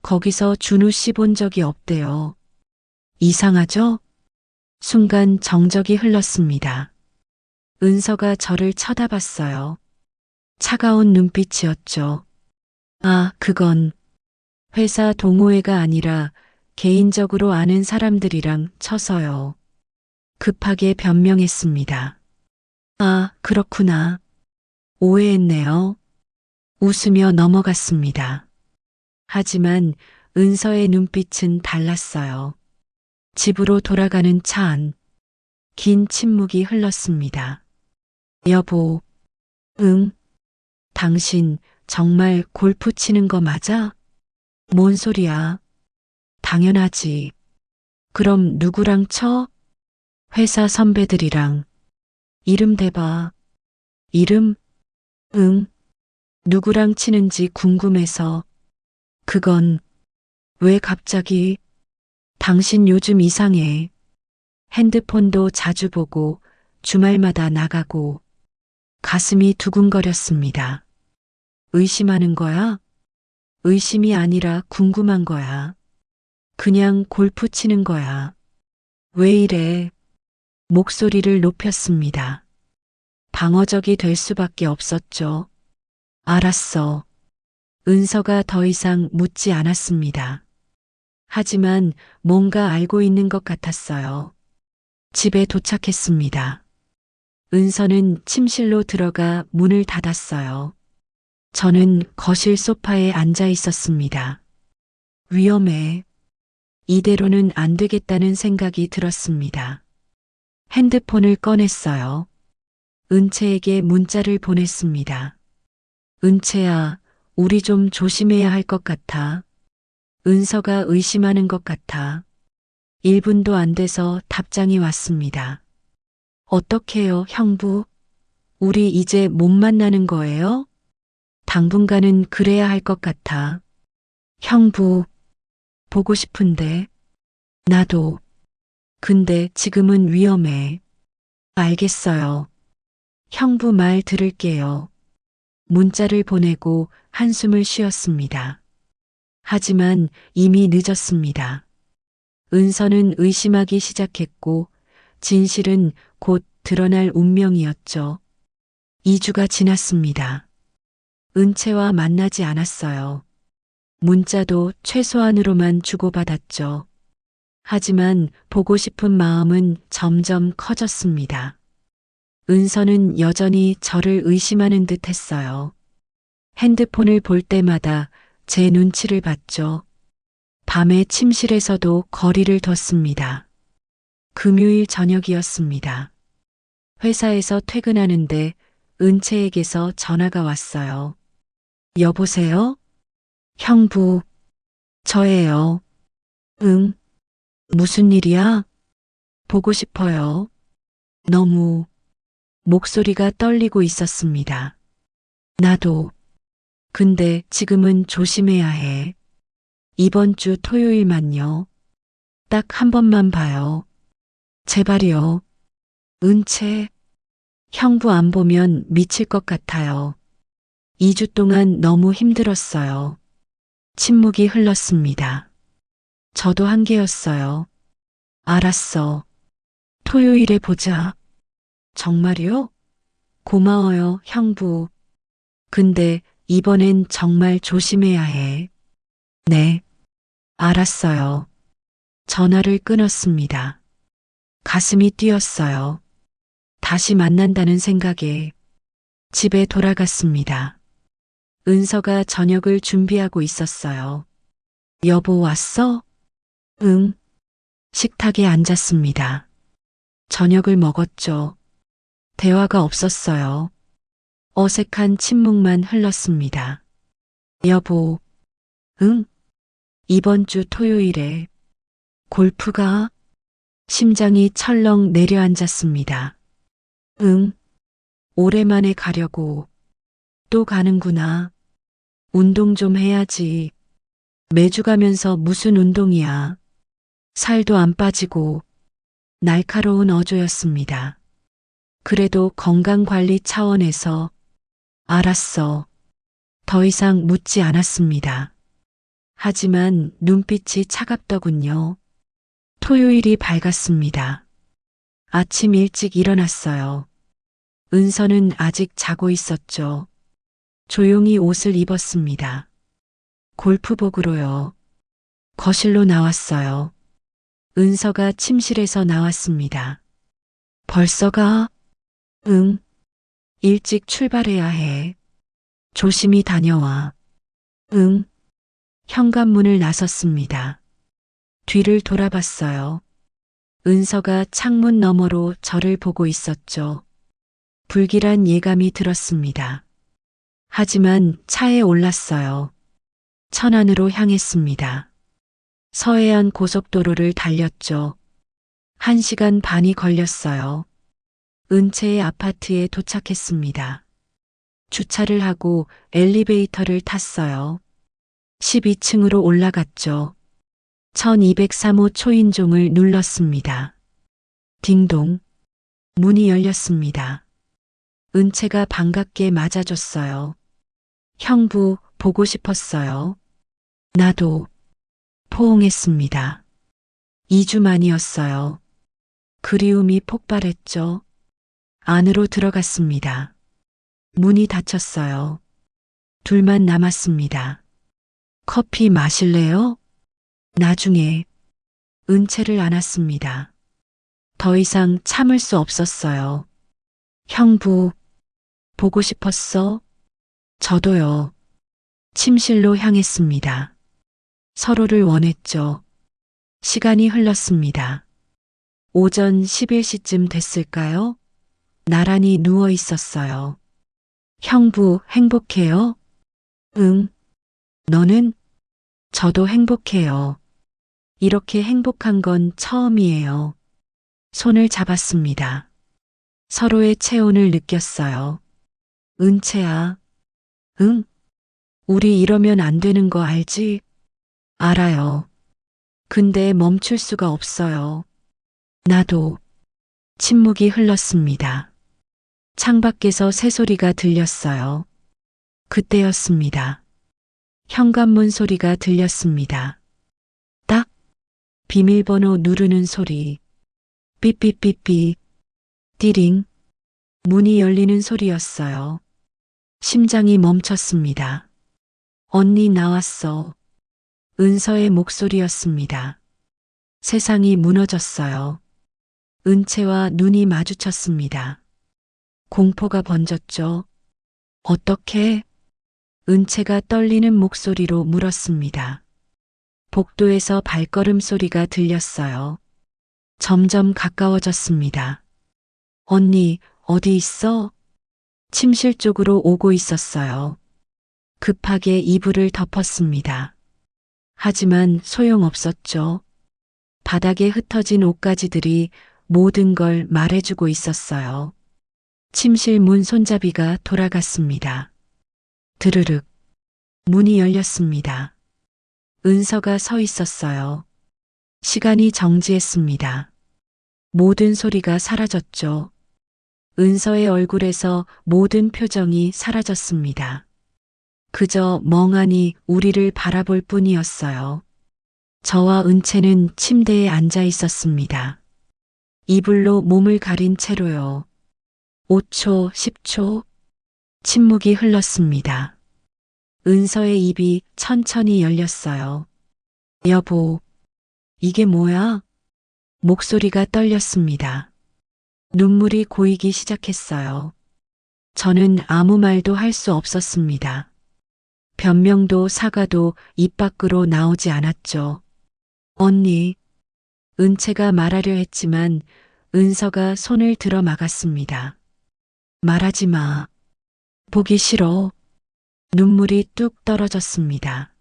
거기서 준우 씨 본 적이 없대요. 이상하죠? 순간 정적이 흘렀습니다. 은서가 저를 쳐다봤어요. 차가운 눈빛이었죠. 아, 그건 회사 동호회가 아니라 개인적으로 아는 사람들이랑 쳐서요. 급하게 변명했습니다. 아, 그렇구나. 오해했네요. 웃으며 넘어갔습니다. 하지만 은서의 눈빛은 달랐어요. 집으로 돌아가는 차 안. 긴 침묵이 흘렀습니다. 여보, 응, 당신 정말 골프 치는 거 맞아? 뭔 소리야? 당연하지. 그럼 누구랑 쳐? 회사 선배들이랑. 이름 대봐. 이름? 응. 누구랑 치는지 궁금해서. 그건 왜 갑자기? 당신 요즘 이상해. 핸드폰도 자주 보고 주말마다 나가고 가슴이 두근거렸습니다. 의심하는 거야? 의심이 아니라 궁금한 거야. 그냥 골프 치는 거야. 왜 이래? 목소리를 높였습니다. 방어적이 될 수밖에 없었죠. 알았어. 은서가 더 이상 묻지 않았습니다. 하지만 뭔가 알고 있는 것 같았어요. 집에 도착했습니다. 은서는 침실로 들어가 문을 닫았어요. 저는 거실 소파에 앉아 있었습니다. 위험해. 이대로는 안 되겠다는 생각이 들었습니다. 핸드폰을 꺼냈어요. 은채에게 문자를 보냈습니다. 은채야, 우리 좀 조심해야 할 것 같아. 은서가 의심하는 것 같아. 1분도 안 돼서 답장이 왔습니다. 어떡해요, 형부? 우리 이제 못 만나는 거예요? 당분간은 그래야 할 것 같아. 형부, 보고 싶은데. 나도. 근데 지금은 위험해. 알겠어요. 형부 말 들을게요. 문자를 보내고 한숨을 쉬었습니다. 하지만 이미 늦었습니다. 은서는 의심하기 시작했고 진실은 곧 드러날 운명이었죠. 2주가 지났습니다. 은채와 만나지 않았어요. 문자도 최소한으로만 주고받았죠. 하지만 보고 싶은 마음은 점점 커졌습니다. 은서는 여전히 저를 의심하는 듯 했어요. 핸드폰을 볼 때마다 제 눈치를 봤죠. 밤에 침실에서도 거리를 뒀습니다. 금요일 저녁이었습니다. 회사에서 퇴근하는데 은채에게서 전화가 왔어요. 여보세요? 형부, 저예요. 응, 무슨 일이야? 보고 싶어요. 너무. 목소리가 떨리고 있었습니다. 나도. 근데 지금은 조심해야 해. 이번 주 토요일만요. 딱 한 번만 봐요. 제발이요. 은채, 형부 안 보면 미칠 것 같아요. 2주 동안 너무 힘들었어요. 침묵이 흘렀습니다. 저도 한계였어요. 알았어. 토요일에 보자. 정말요? 고마워요, 형부. 근데 이번엔 정말 조심해야 해. 네, 알았어요. 전화를 끊었습니다. 가슴이 뛰었어요. 다시 만난다는 생각에 집에 돌아갔습니다. 은서가 저녁을 준비하고 있었어요. 여보 왔어? 응. 식탁에 앉았습니다. 저녁을 먹었죠. 대화가 없었어요. 어색한 침묵만 흘렀습니다. 여보, 응? 이번 주 토요일에 골프가 심장이 철렁 내려앉았습니다. 응, 오랜만에 가려고. 또 가는구나. 운동 좀 해야지. 매주 가면서 무슨 운동이야. 살도 안 빠지고 날카로운 어조였습니다. 그래도 건강관리 차원에서 알았어. 더 이상 묻지 않았습니다. 하지만 눈빛이 차갑더군요. 토요일이 밝았습니다. 아침 일찍 일어났어요. 은서는 아직 자고 있었죠. 조용히 옷을 입었습니다. 골프복으로요. 거실로 나왔어요. 은서가 침실에서 나왔습니다. 벌써 가? 응. 일찍 출발해야 해. 조심히 다녀와. 응. 현관문을 나섰습니다. 뒤를 돌아봤어요. 은서가 창문 너머로 저를 보고 있었죠. 불길한 예감이 들었습니다. 하지만 차에 올랐어요. 천안으로 향했습니다. 서해안 고속도로를 달렸죠. 1시간 반이 걸렸어요. 은채의 아파트에 도착했습니다. 주차를 하고 엘리베이터를 탔어요. 12층으로 올라갔죠. 1203호 초인종을 눌렀습니다. 딩동. 문이 열렸습니다. 은채가 반갑게 맞아줬어요. 형부, 보고 싶었어요. 나도. 포옹했습니다. 2주 만이었어요. 그리움이 폭발했죠. 안으로 들어갔습니다. 문이 닫혔어요. 둘만 남았습니다. 커피 마실래요? 나중에. 은채를 안았습니다. 더 이상 참을 수 없었어요. 형부, 보고 싶었어? 저도요. 침실로 향했습니다. 서로를 원했죠. 시간이 흘렀습니다. 오전 11시쯤 됐을까요? 나란히 누워 있었어요. 형부, 행복해요? 응. 너는? 저도 행복해요. 이렇게 행복한 건 처음이에요. 손을 잡았습니다. 서로의 체온을 느꼈어요. 은채야. 응? 우리 이러면 안 되는 거 알지? 알아요. 근데 멈출 수가 없어요. 나도. 침묵이 흘렀습니다. 창밖에서 새소리가 들렸어요. 그때였습니다. 현관문 소리가 들렸습니다. 딱. 비밀번호 누르는 소리. 삐삐삐삐. 띠링. 문이 열리는 소리였어요. 심장이 멈췄습니다. 언니 나왔어. 은서의 목소리였습니다. 세상이 무너졌어요. 은채와 눈이 마주쳤습니다. 공포가 번졌죠. 어떻게? 은채가 떨리는 목소리로 물었습니다. 복도에서 발걸음 소리가 들렸어요. 점점 가까워졌습니다. 언니, 어디 있어? 침실 쪽으로 오고 있었어요. 급하게 이불을 덮었습니다. 하지만 소용없었죠. 바닥에 흩어진 옷가지들이 모든 걸 말해주고 있었어요. 침실 문 손잡이가 돌아갔습니다. 드르륵. 문이 열렸습니다. 은서가 서 있었어요. 시간이 정지했습니다. 모든 소리가 사라졌죠. 은서의 얼굴에서 모든 표정이 사라졌습니다. 그저 멍하니 우리를 바라볼 뿐이었어요. 저와 은채는 침대에 앉아 있었습니다. 이불로 몸을 가린 채로요. 5초, 10초. 침묵이 흘렀습니다. 은서의 입이 천천히 열렸어요. 여보, 이게 뭐야? 목소리가 떨렸습니다. 눈물이 고이기 시작했어요. 저는 아무 말도 할 수 없었습니다. 변명도 사과도 입 밖으로 나오지 않았죠. 언니, 은채가 말하려 했지만 은서가 손을 들어 막았습니다. 말하지 마. 보기 싫어. 눈물이 뚝 떨어졌습니다.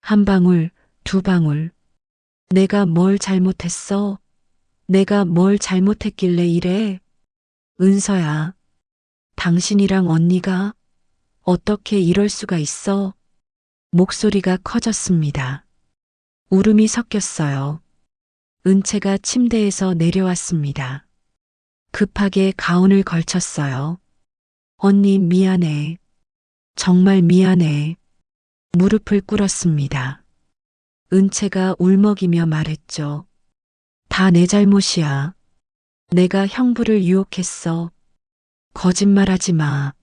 한 방울, 두 방울. 내가 뭘 잘못했어? 내가 뭘 잘못했길래 이래? 은서야, 당신이랑 언니가 어떻게 이럴 수가 있어? 목소리가 커졌습니다. 울음이 섞였어요. 은채가 침대에서 내려왔습니다. 급하게 가운을 걸쳤어요. 언니 미안해. 정말 미안해. 무릎을 꿇었습니다. 은채가 울먹이며 말했죠. 다 내 잘못이야. 내가 형부를 유혹했어. 거짓말하지 마.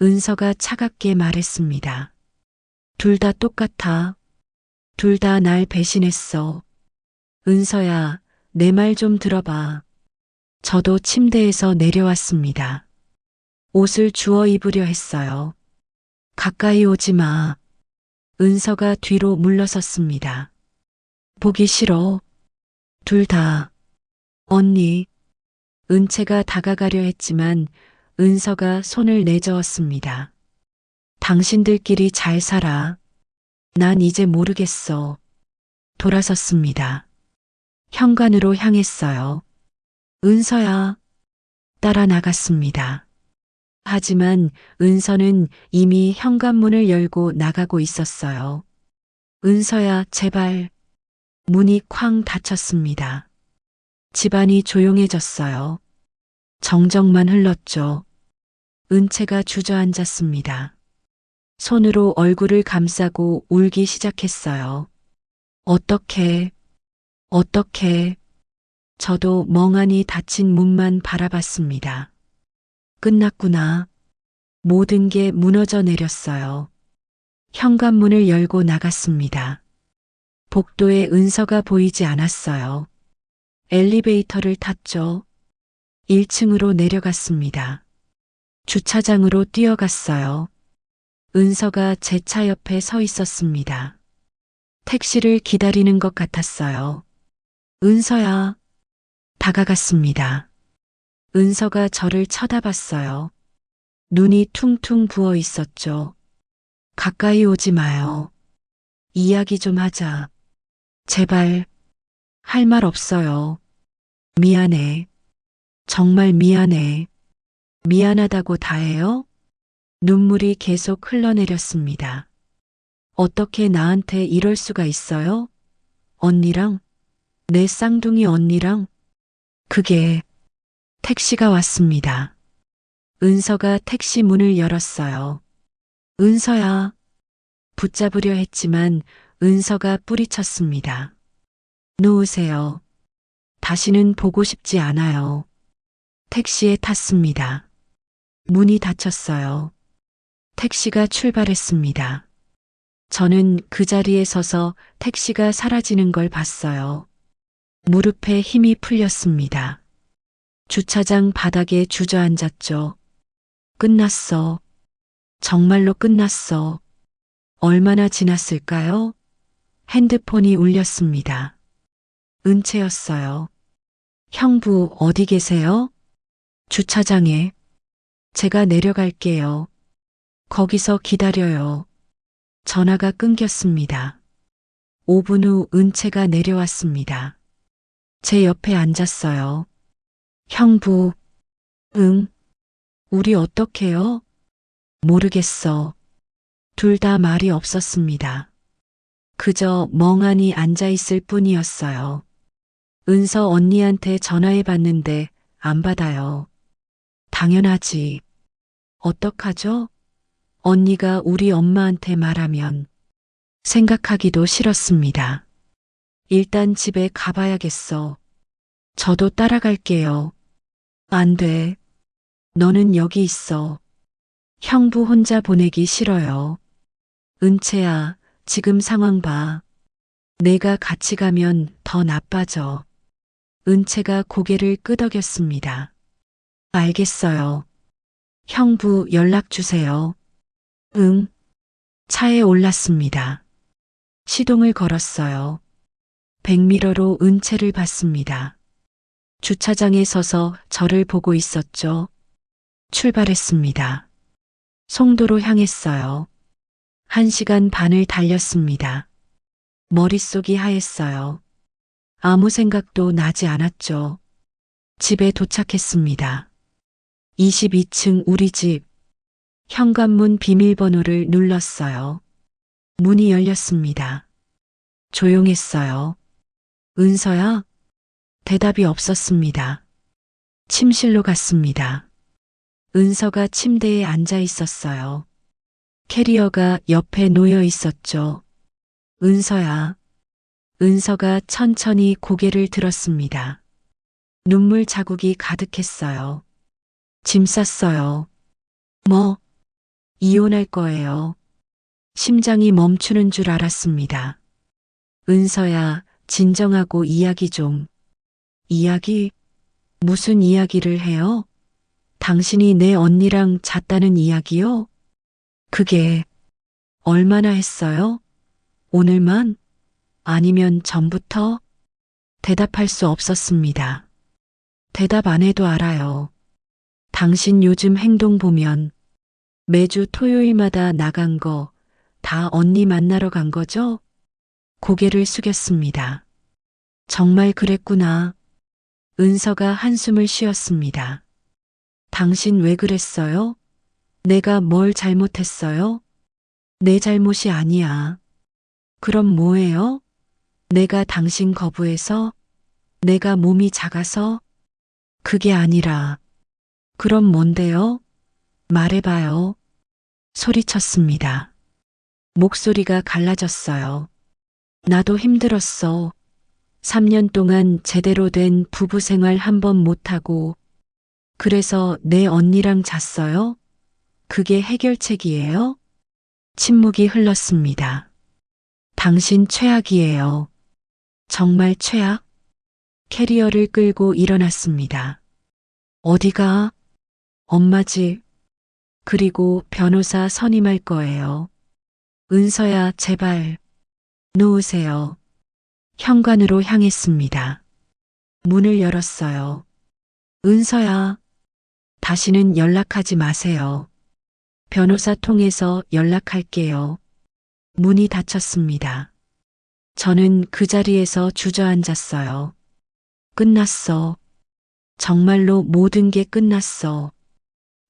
은서가 차갑게 말했습니다. 둘 다 똑같아. 둘 다 날 배신했어. 은서야, 내 말 좀 들어봐. 저도 침대에서 내려왔습니다. 옷을 주워 입으려 했어요. 가까이 오지 마. 은서가 뒤로 물러섰습니다. 보기 싫어. 둘 다. 언니. 은채가 다가가려 했지만 은서가 손을 내저었습니다. 당신들끼리 잘 살아. 난 이제 모르겠어. 돌아섰습니다. 현관으로 향했어요. 은서야. 따라 나갔습니다. 하지만 은서는 이미 현관문을 열고 나가고 있었어요. 은서야, 제발. 문이 쾅 닫혔습니다. 집안이 조용해졌어요. 정적만 흘렀죠. 은채가 주저앉았습니다. 손으로 얼굴을 감싸고 울기 시작했어요. 어떡해. 저도 멍하니 닫힌 문만 바라봤습니다. 끝났구나. 모든 게 무너져 내렸어요. 현관문을 열고 나갔습니다. 복도에 은서가 보이지 않았어요. 엘리베이터를 탔죠. 1층으로 내려갔습니다. 주차장으로 뛰어갔어요. 은서가 제 차 옆에 서 있었습니다. 택시를 기다리는 것 같았어요. 은서야. 다가갔습니다. 은서가 저를 쳐다봤어요. 눈이 퉁퉁 부어 있었죠. 가까이 오지 마요. 이야기 좀 하자. 제발. 할 말 없어요. 미안해. 정말 미안해. 미안하다고 다해요? 눈물이 계속 흘러내렸습니다. 어떻게 나한테 이럴 수가 있어요? 언니랑? 내 쌍둥이 언니랑? 그게 택시가 왔습니다. 은서가 택시 문을 열었어요. 은서야. 붙잡으려 했지만 은서가 뿌리쳤습니다. 놓으세요. 다시는 보고 싶지 않아요. 택시에 탔습니다. 문이 닫혔어요. 택시가 출발했습니다. 저는 그 자리에 서서 택시가 사라지는 걸 봤어요. 무릎에 힘이 풀렸습니다. 주차장 바닥에 주저앉았죠. 끝났어. 정말로 끝났어. 얼마나 지났을까요? 핸드폰이 울렸습니다. 은채였어요. 형부 어디 계세요? 주차장에. 제가 내려갈게요. 거기서 기다려요. 전화가 끊겼습니다. 5분 후 은채가 내려왔습니다. 제 옆에 앉았어요. 형부. 응. 우리 어떡해요? 모르겠어. 둘 다 말이 없었습니다. 그저 멍하니 앉아있을 뿐이었어요. 은서 언니한테 전화해봤는데 안 받아요. 당연하지. 어떡하죠? 언니가 우리 엄마한테 말하면 생각하기도 싫었습니다. 일단 집에 가봐야겠어. 저도 따라갈게요. 안 돼. 너는 여기 있어. 형부 혼자 보내기 싫어요. 은채야, 지금 상황 봐. 내가 같이 가면 더 나빠져. 은채가 고개를 끄덕였습니다. 알겠어요. 형부 연락 주세요. 응. 차에 올랐습니다. 시동을 걸었어요. 백미러로 은채를 봤습니다. 주차장에 서서 저를 보고 있었죠. 출발했습니다. 송도로 향했어요. 1시간 반을 달렸습니다. 머릿속이 하였어요. 아무 생각도 나지 않았죠. 집에 도착했습니다. 22층 우리 집. 현관문 비밀번호를 눌렀어요. 문이 열렸습니다. 조용했어요. 은서야? 대답이 없었습니다. 침실로 갔습니다. 은서가 침대에 앉아 있었어요. 캐리어가 옆에 놓여 있었죠. 은서야. 은서가 천천히 고개를 들었습니다. 눈물 자국이 가득했어요. 짐 쌌어요. 뭐? 이혼할 거예요. 심장이 멈추는 줄 알았습니다. 은서야, 진정하고 이야기 좀. 이야기? 무슨 이야기를 해요? 당신이 내 언니랑 잤다는 이야기요? 그게 얼마나 했어요? 오늘만? 아니면 전부터? 대답할 수 없었습니다. 대답 안 해도 알아요. 당신 요즘 행동 보면 매주 토요일마다 나간 거 다 언니 만나러 간 거죠? 고개를 숙였습니다. 정말 그랬구나. 은서가 한숨을 쉬었습니다. 당신 왜 그랬어요? 내가 뭘 잘못했어요? 내 잘못이 아니야. 그럼 뭐예요? 내가 당신 거부해서? 내가 몸이 작아서? 그게 아니라. 그럼 뭔데요? 말해봐요. 소리쳤습니다. 목소리가 갈라졌어요. 나도 힘들었어. 3년 동안 제대로 된 부부 생활 한 번 못하고, 그래서 내 언니랑 잤어요? 그게 해결책이에요? 침묵이 흘렀습니다. 당신 최악이에요. 정말 최악? 캐리어를 끌고 일어났습니다. 어디가? 엄마 집. 그리고 변호사 선임할 거예요. 은서야, 제발. 놓으세요. 현관으로 향했습니다. 문을 열었어요. 은서야, 다시는 연락하지 마세요. 변호사 통해서 연락할게요. 문이 닫혔습니다. 저는 그 자리에서 주저앉았어요. 끝났어. 정말로 모든 게 끝났어.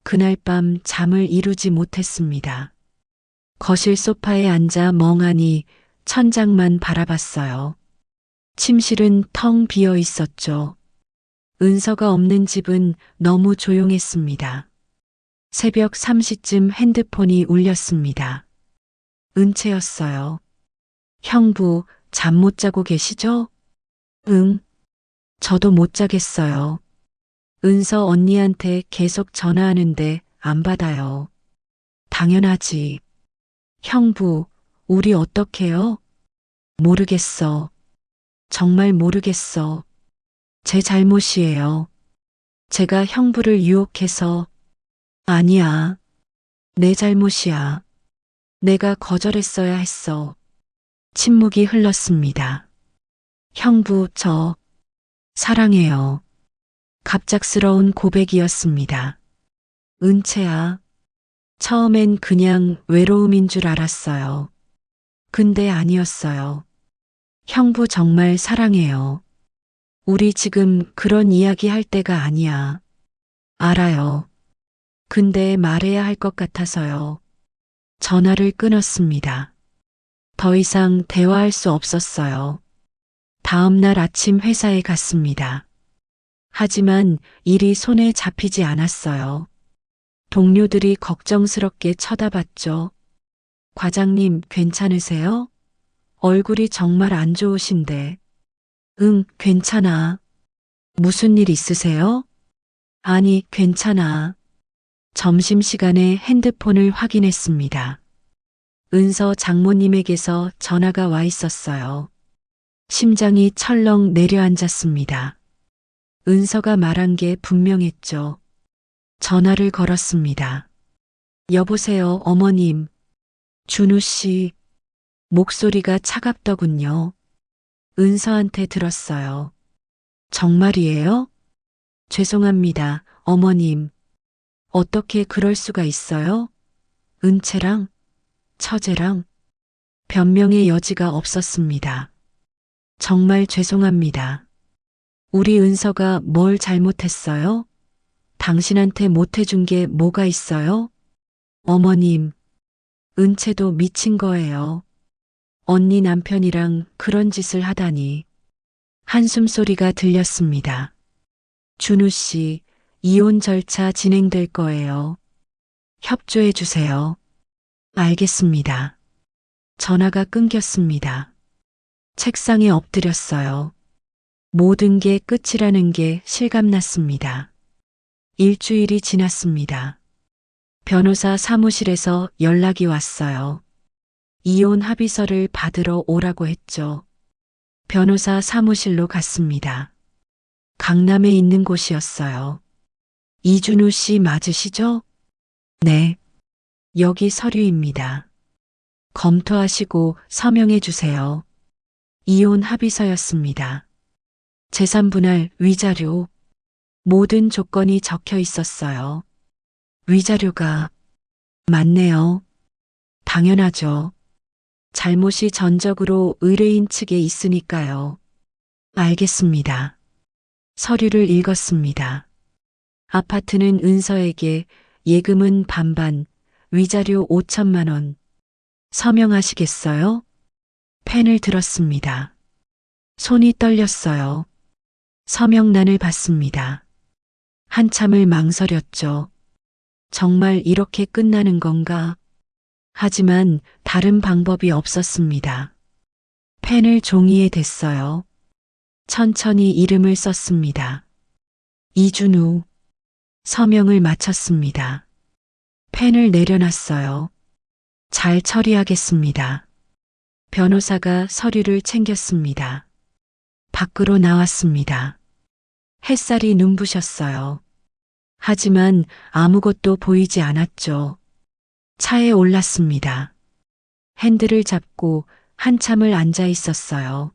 그날 밤 잠을 이루지 못했습니다. 거실 소파에 앉아 멍하니 천장만 바라봤어요. 침실은 텅 비어 있었죠. 은서가 없는 집은 너무 조용했습니다. 새벽 3시쯤 핸드폰이 울렸습니다. 은채였어요. 형부, 잠 못 자고 계시죠? 응. 저도 못 자겠어요. 은서 언니한테 계속 전화하는데 안 받아요. 당연하지. 형부, 우리 어떡해요? 모르겠어. 정말 모르겠어. 제 잘못이에요. 제가 형부를 유혹해서. 아니야. 내 잘못이야. 내가 거절했어야 했어. 침묵이 흘렀습니다. 형부, 저 사랑해요. 갑작스러운 고백이었습니다. 은채야. 처음엔 그냥 외로움인 줄 알았어요. 근데 아니었어요. 형부 정말 사랑해요. 우리 지금 그런 이야기 할 때가 아니야. 알아요. 근데 말해야 할 것 같아서요. 전화를 끊었습니다. 더 이상 대화할 수 없었어요. 다음 날 아침 회사에 갔습니다. 하지만 일이 손에 잡히지 않았어요. 동료들이 걱정스럽게 쳐다봤죠. 과장님, 괜찮으세요? 얼굴이 정말 안 좋으신데. 응, 괜찮아. 무슨 일 있으세요? 아니, 괜찮아. 점심시간에 핸드폰을 확인했습니다. 은서 장모님에게서 전화가 와 있었어요. 심장이 철렁 내려앉았습니다. 은서가 말한 게 분명했죠. 전화를 걸었습니다. 여보세요, 어머님. 준우 씨. 목소리가 차갑더군요. 은서한테 들었어요. 정말이에요? 죄송합니다, 어머님. 어떻게 그럴 수가 있어요? 은채랑, 처제랑 변명의 여지가 없었습니다. 정말 죄송합니다. 우리 은서가 뭘 잘못했어요? 당신한테 못해준 게 뭐가 있어요? 어머님, 은채도 미친 거예요. 언니 남편이랑 그런 짓을 하다니. 한숨 소리가 들렸습니다. 준우 씨, 이혼 절차 진행될 거예요. 협조해 주세요. 알겠습니다. 전화가 끊겼습니다. 책상에 엎드렸어요. 모든 게 끝이라는 게 실감났습니다. 일주일이 지났습니다. 변호사 사무실에서 연락이 왔어요. 이혼 합의서를 받으러 오라고 했죠. 변호사 사무실로 갔습니다. 강남에 있는 곳이었어요. 이준우 씨 맞으시죠? 네. 여기 서류입니다. 검토하시고 서명해 주세요. 이혼 합의서였습니다. 재산 분할 위자료, 모든 조건이 적혀 있었어요. 위자료가 맞네요. 당연하죠. 잘못이 전적으로 의뢰인 측에 있으니까요. 알겠습니다. 서류를 읽었습니다. 아파트는 은서에게, 예금은 반반, 위자료 5천만 원. 서명하시겠어요? 펜을 들었습니다. 손이 떨렸어요. 서명란을 봤습니다. 한참을 망설였죠. 정말 이렇게 끝나는 건가? 하지만 다른 방법이 없었습니다. 펜을 종이에 댔어요. 천천히 이름을 썼습니다. 이준우. 서명을 마쳤습니다. 펜을 내려놨어요. 잘 처리하겠습니다. 변호사가 서류를 챙겼습니다. 밖으로 나왔습니다. 햇살이 눈부셨어요. 하지만 아무것도 보이지 않았죠. 차에 올랐습니다. 핸들을 잡고 한참을 앉아 있었어요.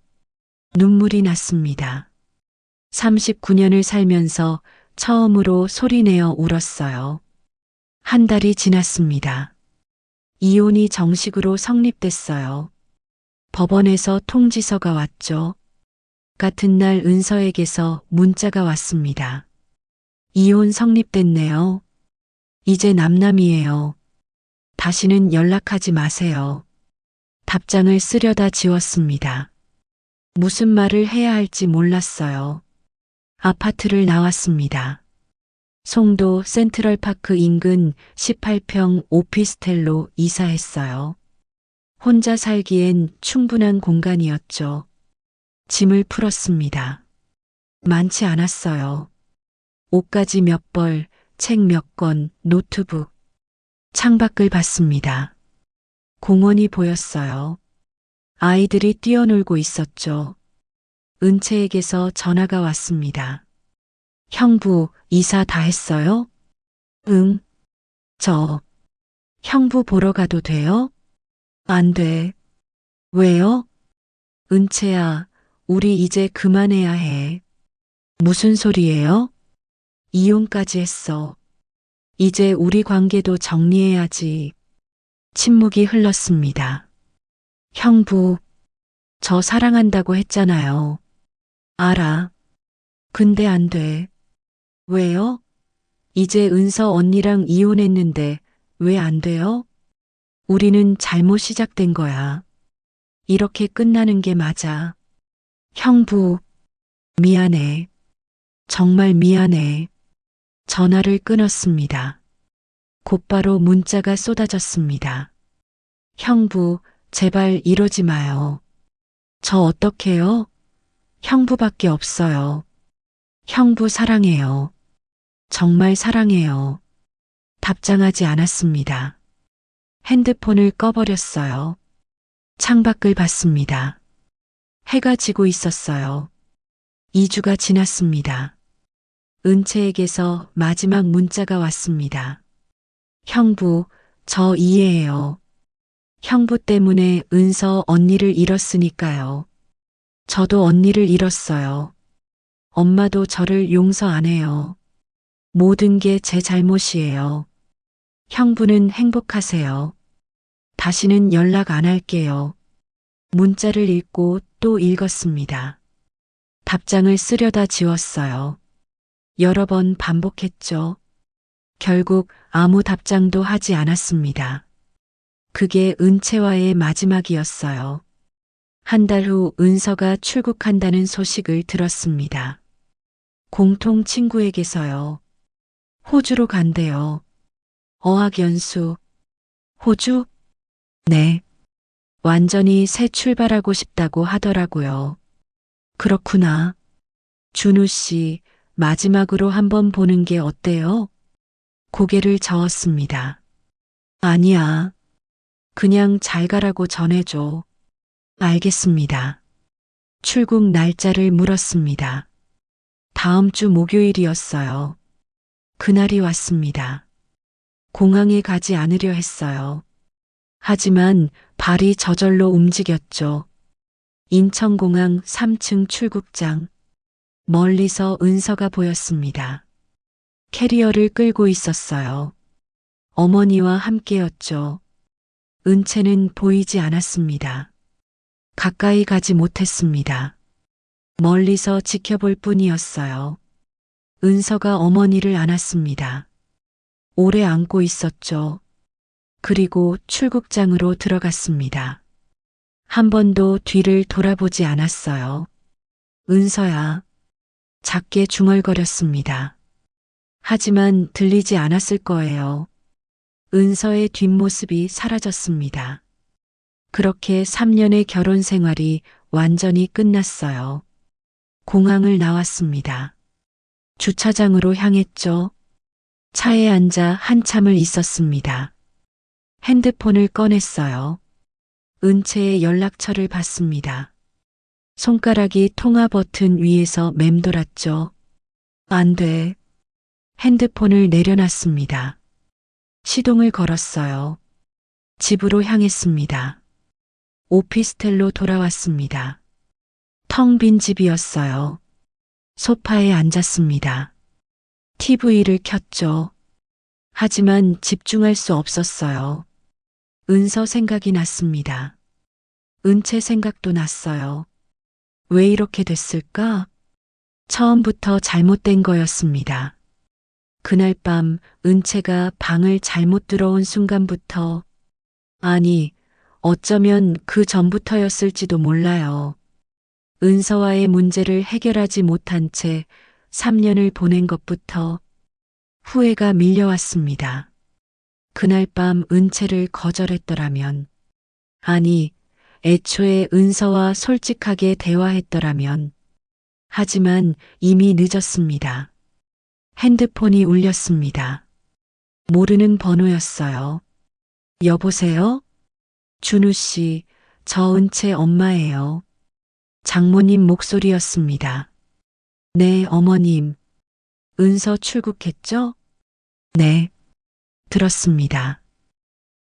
눈물이 났습니다. 39년을 살면서 처음으로 소리내어 울었어요. 한 달이 지났습니다. 이혼이 정식으로 성립됐어요. 법원에서 통지서가 왔죠. 같은 날 은서에게서 문자가 왔습니다. 이혼 성립됐네요. 이제 남남이에요. 다시는 연락하지 마세요. 답장을 쓰려다 지웠습니다. 무슨 말을 해야 할지 몰랐어요. 아파트를 나왔습니다. 송도 센트럴파크 인근 18평 오피스텔로 이사했어요. 혼자 살기엔 충분한 공간이었죠. 짐을 풀었습니다. 많지 않았어요. 옷가지 몇 벌, 책 몇 권, 노트북. 창밖을 봤습니다. 공원이 보였어요. 아이들이 뛰어놀고 있었죠. 은채에게서 전화가 왔습니다. 형부, 이사 다 했어요? 응. 형부 보러 가도 돼요? 안 돼. 왜요? 은채야, 우리 이제 그만해야 해. 무슨 소리예요? 이혼까지 했어. 이제 우리 관계도 정리해야지. 침묵이 흘렀습니다. 형부, 저 사랑한다고 했잖아요. 알아. 근데 안 돼. 왜요? 이제 은서 언니랑 이혼했는데 왜 안 돼요? 우리는 잘못 시작된 거야. 이렇게 끝나는 게 맞아. 형부, 미안해. 정말 미안해. 전화를 끊었습니다. 곧바로 문자가 쏟아졌습니다. 형부, 제발 이러지 마요. 저 어떡해요? 형부밖에 없어요. 형부 사랑해요. 정말 사랑해요. 답장하지 않았습니다. 핸드폰을 꺼버렸어요. 창밖을 봤습니다. 해가 지고 있었어요. 2주가 지났습니다. 은채에게서 마지막 문자가 왔습니다. 형부, 저 이해해요. 형부 때문에 은서 언니를 잃었으니까요. 저도 언니를 잃었어요. 엄마도 저를 용서 안 해요. 모든 게 제 잘못이에요. 형부는 행복하세요. 다시는 연락 안 할게요. 문자를 읽고 또 읽었습니다. 답장을 쓰려다 지웠어요. 여러 번 반복했죠. 결국 아무 답장도 하지 않았습니다. 그게 은채와의 마지막이었어요. 한 달 후 은서가 출국한다는 소식을 들었습니다. 공통 친구에게서요. 호주로 간대요. 어학연수. 호주? 네. 완전히 새 출발하고 싶다고 하더라고요. 그렇구나. 준우 씨, 마지막으로 한번 보는 게 어때요? 고개를 저었습니다. 아니야. 그냥 잘 가라고 전해줘. 알겠습니다. 출국 날짜를 물었습니다. 다음 주 목요일이었어요. 그날이 왔습니다. 공항에 가지 않으려 했어요. 하지만 발이 저절로 움직였죠. 인천공항 3층 출국장. 멀리서 은서가 보였습니다. 캐리어를 끌고 있었어요. 어머니와 함께였죠. 은채는 보이지 않았습니다. 가까이 가지 못했습니다. 멀리서 지켜볼 뿐이었어요. 은서가 어머니를 안았습니다. 오래 안고 있었죠. 그리고 출국장으로 들어갔습니다. 한 번도 뒤를 돌아보지 않았어요. 은서야. 작게 중얼거렸습니다. 하지만 들리지 않았을 거예요. 은서의 뒷모습이 사라졌습니다. 그렇게 3년의 결혼 생활이 완전히 끝났어요. 공항을 나왔습니다. 주차장으로 향했죠. 차에 앉아 한참을 있었습니다. 핸드폰을 꺼냈어요. 은채의 연락처를 봤습니다. 손가락이 통화 버튼 위에서 맴돌았죠. 안 돼. 핸드폰을 내려놨습니다. 시동을 걸었어요. 집으로 향했습니다. 오피스텔로 돌아왔습니다. 텅 빈 집이었어요. 소파에 앉았습니다. TV를 켰죠. 하지만 집중할 수 없었어요. 은서 생각이 났습니다. 은채 생각도 났어요. 왜 이렇게 됐을까? 처음부터 잘못된 거였습니다. 그날 밤 은채가 방을 잘못 들어온 순간부터, 아니, 어쩌면 그 전부터였을지도 몰라요. 은서와의 문제를 해결하지 못한 채 3년을 보낸 것부터 후회가 밀려왔습니다. 그날 밤 은채를 거절했더라면, 아니, 애초에 은서와 솔직하게 대화했더라면, 하지만 이미 늦었습니다. 핸드폰이 울렸습니다. 모르는 번호였어요. 여보세요? 준우 씨, 저 은채 엄마예요. 장모님 목소리였습니다. 네, 어머님. 은서 출국했죠? 네. 들었습니다.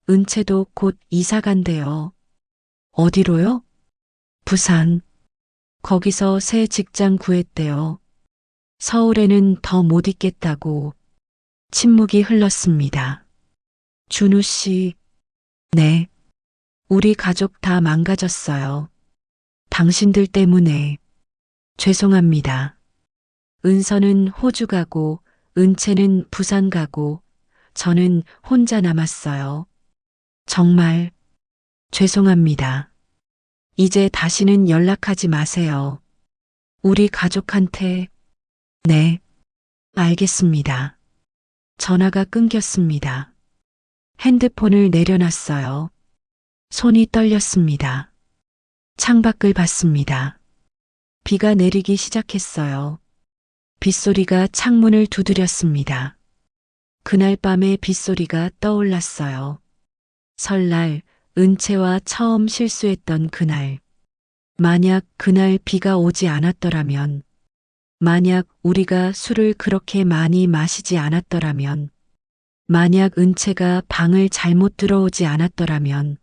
은채도 곧 이사 간대요. 어디로요? 부산. 거기서 새 직장 구했대요. 서울에는 더 못 있겠다고. 침묵이 흘렀습니다. 준우 씨. 네. 우리 가족 다 망가졌어요. 당신들 때문에. 죄송합니다. 은서는 호주 가고, 은채는 부산 가고, 저는 혼자 남았어요. 정말 죄송합니다. 이제 다시는 연락하지 마세요. 우리 가족한테. 네, 알겠습니다. 전화가 끊겼습니다. 핸드폰을 내려놨어요. 손이 떨렸습니다. 창밖을 봤습니다. 비가 내리기 시작했어요. 빗소리가 창문을 두드렸습니다. 그날 밤의 빗소리가 떠올랐어요. 설날, 은채와 처음 실수했던 그날. 만약 그날 비가 오지 않았더라면, 만약 우리가 술을 그렇게 많이 마시지 않았더라면, 만약 은채가 방을 잘못 들어오지 않았더라면,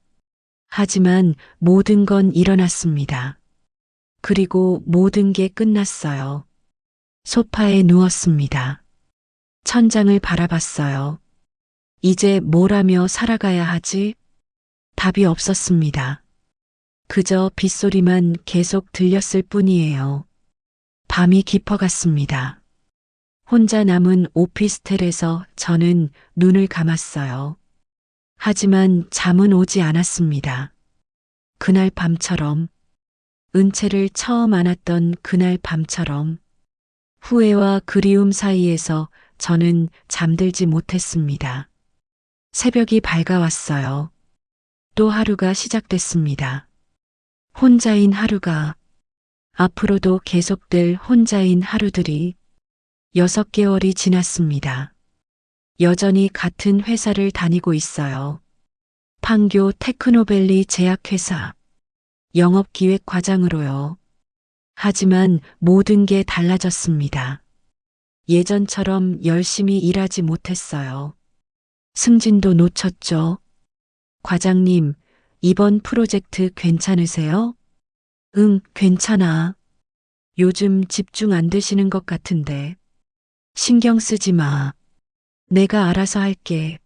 하지만 모든 건 일어났습니다. 그리고 모든 게 끝났어요. 소파에 누웠습니다. 천장을 바라봤어요. 이제 뭘 하며 살아가야 하지? 답이 없었습니다. 그저 빗소리만 계속 들렸을 뿐이에요. 밤이 깊어갔습니다. 혼자 남은 오피스텔에서 저는 눈을 감았어요. 하지만 잠은 오지 않았습니다. 그날 밤처럼, 은채를 처음 안았던 그날 밤처럼, 후회와 그리움 사이에서 저는 잠들지 못했습니다. 새벽이 밝아왔어요. 또 하루가 시작됐습니다. 혼자인 하루가, 앞으로도 계속될 혼자인 하루들이 6개월이 지났습니다. 여전히 같은 회사를 다니고 있어요. 판교 테크노밸리 제약회사 영업기획과장으로요. 하지만 모든 게 달라졌습니다. 예전처럼 열심히 일하지 못했어요. 승진도 놓쳤죠. 과장님, 이번 프로젝트 괜찮으세요? 응, 괜찮아. 요즘 집중 안 되시는 것 같은데. 신경 쓰지 마. 내가 알아서 할게.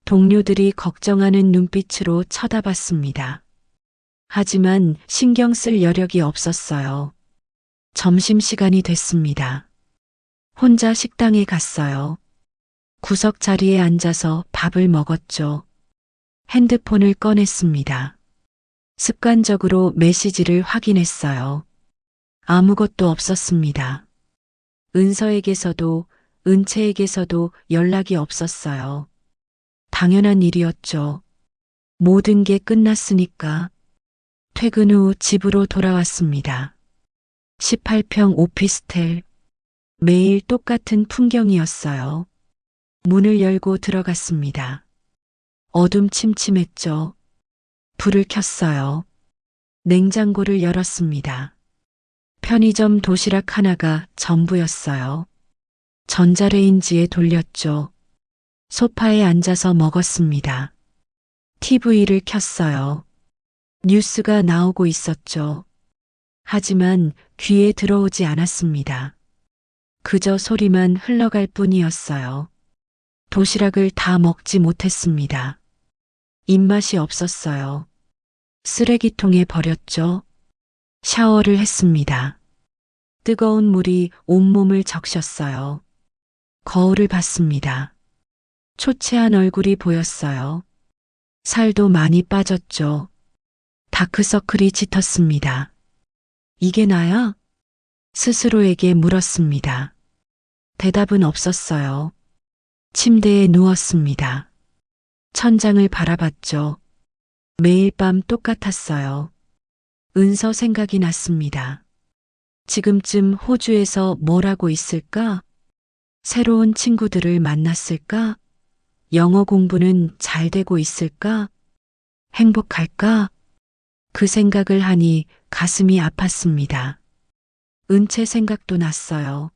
동료들이 걱정하는 눈빛으로 쳐다봤습니다. 하지만 신경 쓸 여력이 없었어요. 점심시간이 됐습니다. 혼자 식당에 갔어요. 구석 자리에 앉아서 밥을 먹었죠. 핸드폰을 꺼냈습니다. 습관적으로 메시지를 확인했어요. 아무것도 없었습니다. 은서에게서도 은채에게서도 연락이 없었어요. 당연한 일이었죠. 모든 게 끝났으니까. 퇴근 후 집으로 돌아왔습니다. 18평 오피스텔. 매일 똑같은 풍경이었어요. 문을 열고 들어갔습니다. 어둠 침침했죠. 불을 켰어요. 냉장고를 열었습니다. 편의점 도시락 하나가 전부였어요. 전자레인지에 돌렸죠. 소파에 앉아서 먹었습니다. TV를 켰어요. 뉴스가 나오고 있었죠. 하지만 귀에 들어오지 않았습니다. 그저 소리만 흘러갈 뿐이었어요. 도시락을 다 먹지 못했습니다. 입맛이 없었어요. 쓰레기통에 버렸죠. 샤워를 했습니다. 뜨거운 물이 온몸을 적셨어요. 거울을 봤습니다. 초췌한 얼굴이 보였어요. 살도 많이 빠졌죠. 다크서클이 짙었습니다. 이게 나야? 스스로에게 물었습니다. 대답은 없었어요. 침대에 누웠습니다. 천장을 바라봤죠. 매일 밤 똑같았어요. 은서 생각이 났습니다. 지금쯤 호주에서 뭘 하고 있을까? 새로운 친구들을 만났을까? 영어 공부는 잘 되고 있을까? 행복할까? 그 생각을 하니 가슴이 아팠습니다. 은채 생각도 났어요.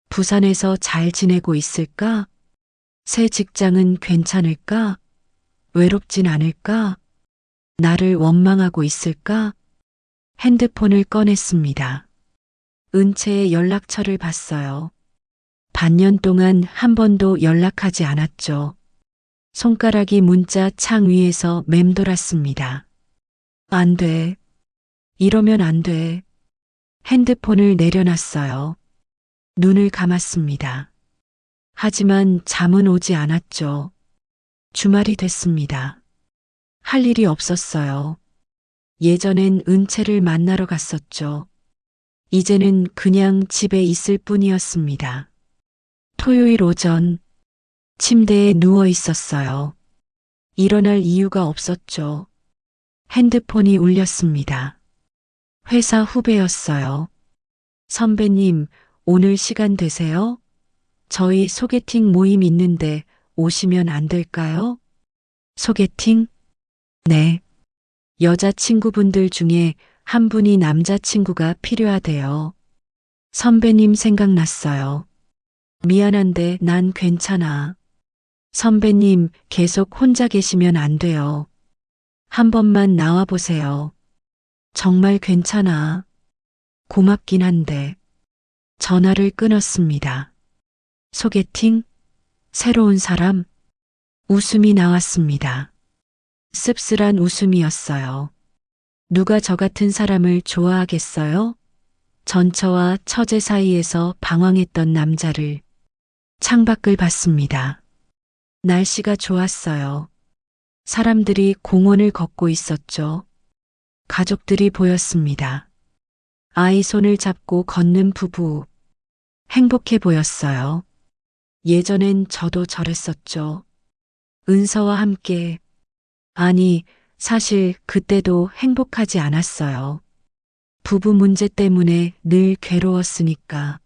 부산에서 잘 지내고 있을까? 새 직장은 괜찮을까? 외롭진 않을까? 나를 원망하고 있을까? 핸드폰을 꺼냈습니다. 은채의 연락처를 봤어요. 반년 동안 한 번도 연락하지 않았죠. 손가락이 문자 창 위에서 맴돌았습니다. 안 돼. 이러면 안 돼. 핸드폰을 내려놨어요. 눈을 감았습니다. 하지만 잠은 오지 않았죠. 주말이 됐습니다. 할 일이 없었어요. 예전엔 은채를 만나러 갔었죠. 이제는 그냥 집에 있을 뿐이었습니다. 토요일 오전 침대에 누워 있었어요. 일어날 이유가 없었죠. 핸드폰이 울렸습니다. 회사 후배였어요. 선배님, 오늘 시간 되세요? 저희 소개팅 모임 있는데 오시면 안 될까요? 소개팅? 네. 여자친구분들 중에 한 분이 남자친구가 필요하대요. 선배님 생각났어요. 미안한데 난 괜찮아. 선배님 계속 혼자 계시면 안 돼요. 한 번만 나와 보세요. 정말 괜찮아. 고맙긴 한데. 전화를 끊었습니다. 소개팅? 새로운 사람? 웃음이 나왔습니다. 씁쓸한 웃음이었어요. 누가 저 같은 사람을 좋아하겠어요? 전처와 처제 사이에서 방황했던 남자를. 창밖을 봤습니다. 날씨가 좋았어요. 사람들이 공원을 걷고 있었죠. 가족들이 보였습니다. 아이 손을 잡고 걷는 부부. 행복해 보였어요. 예전엔 저도 저랬었죠. 은서와 함께. 아니, 사실 그때도 행복하지 않았어요. 부부 문제 때문에 늘 괴로웠으니까.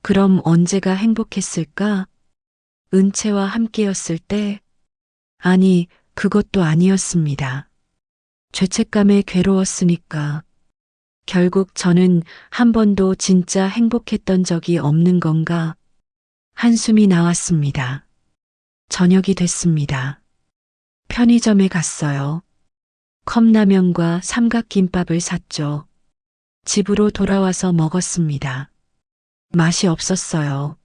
그럼 언제가 행복했을까? 은채와 함께였을 때? 아니, 그것도 아니었습니다. 죄책감에 괴로웠으니까. 결국 저는 한 번도 진짜 행복했던 적이 없는 건가? 한숨이 나왔습니다. 저녁이 됐습니다. 편의점에 갔어요. 컵라면과 삼각김밥을 샀죠. 집으로 돌아와서 먹었습니다. 맛이 없었어요.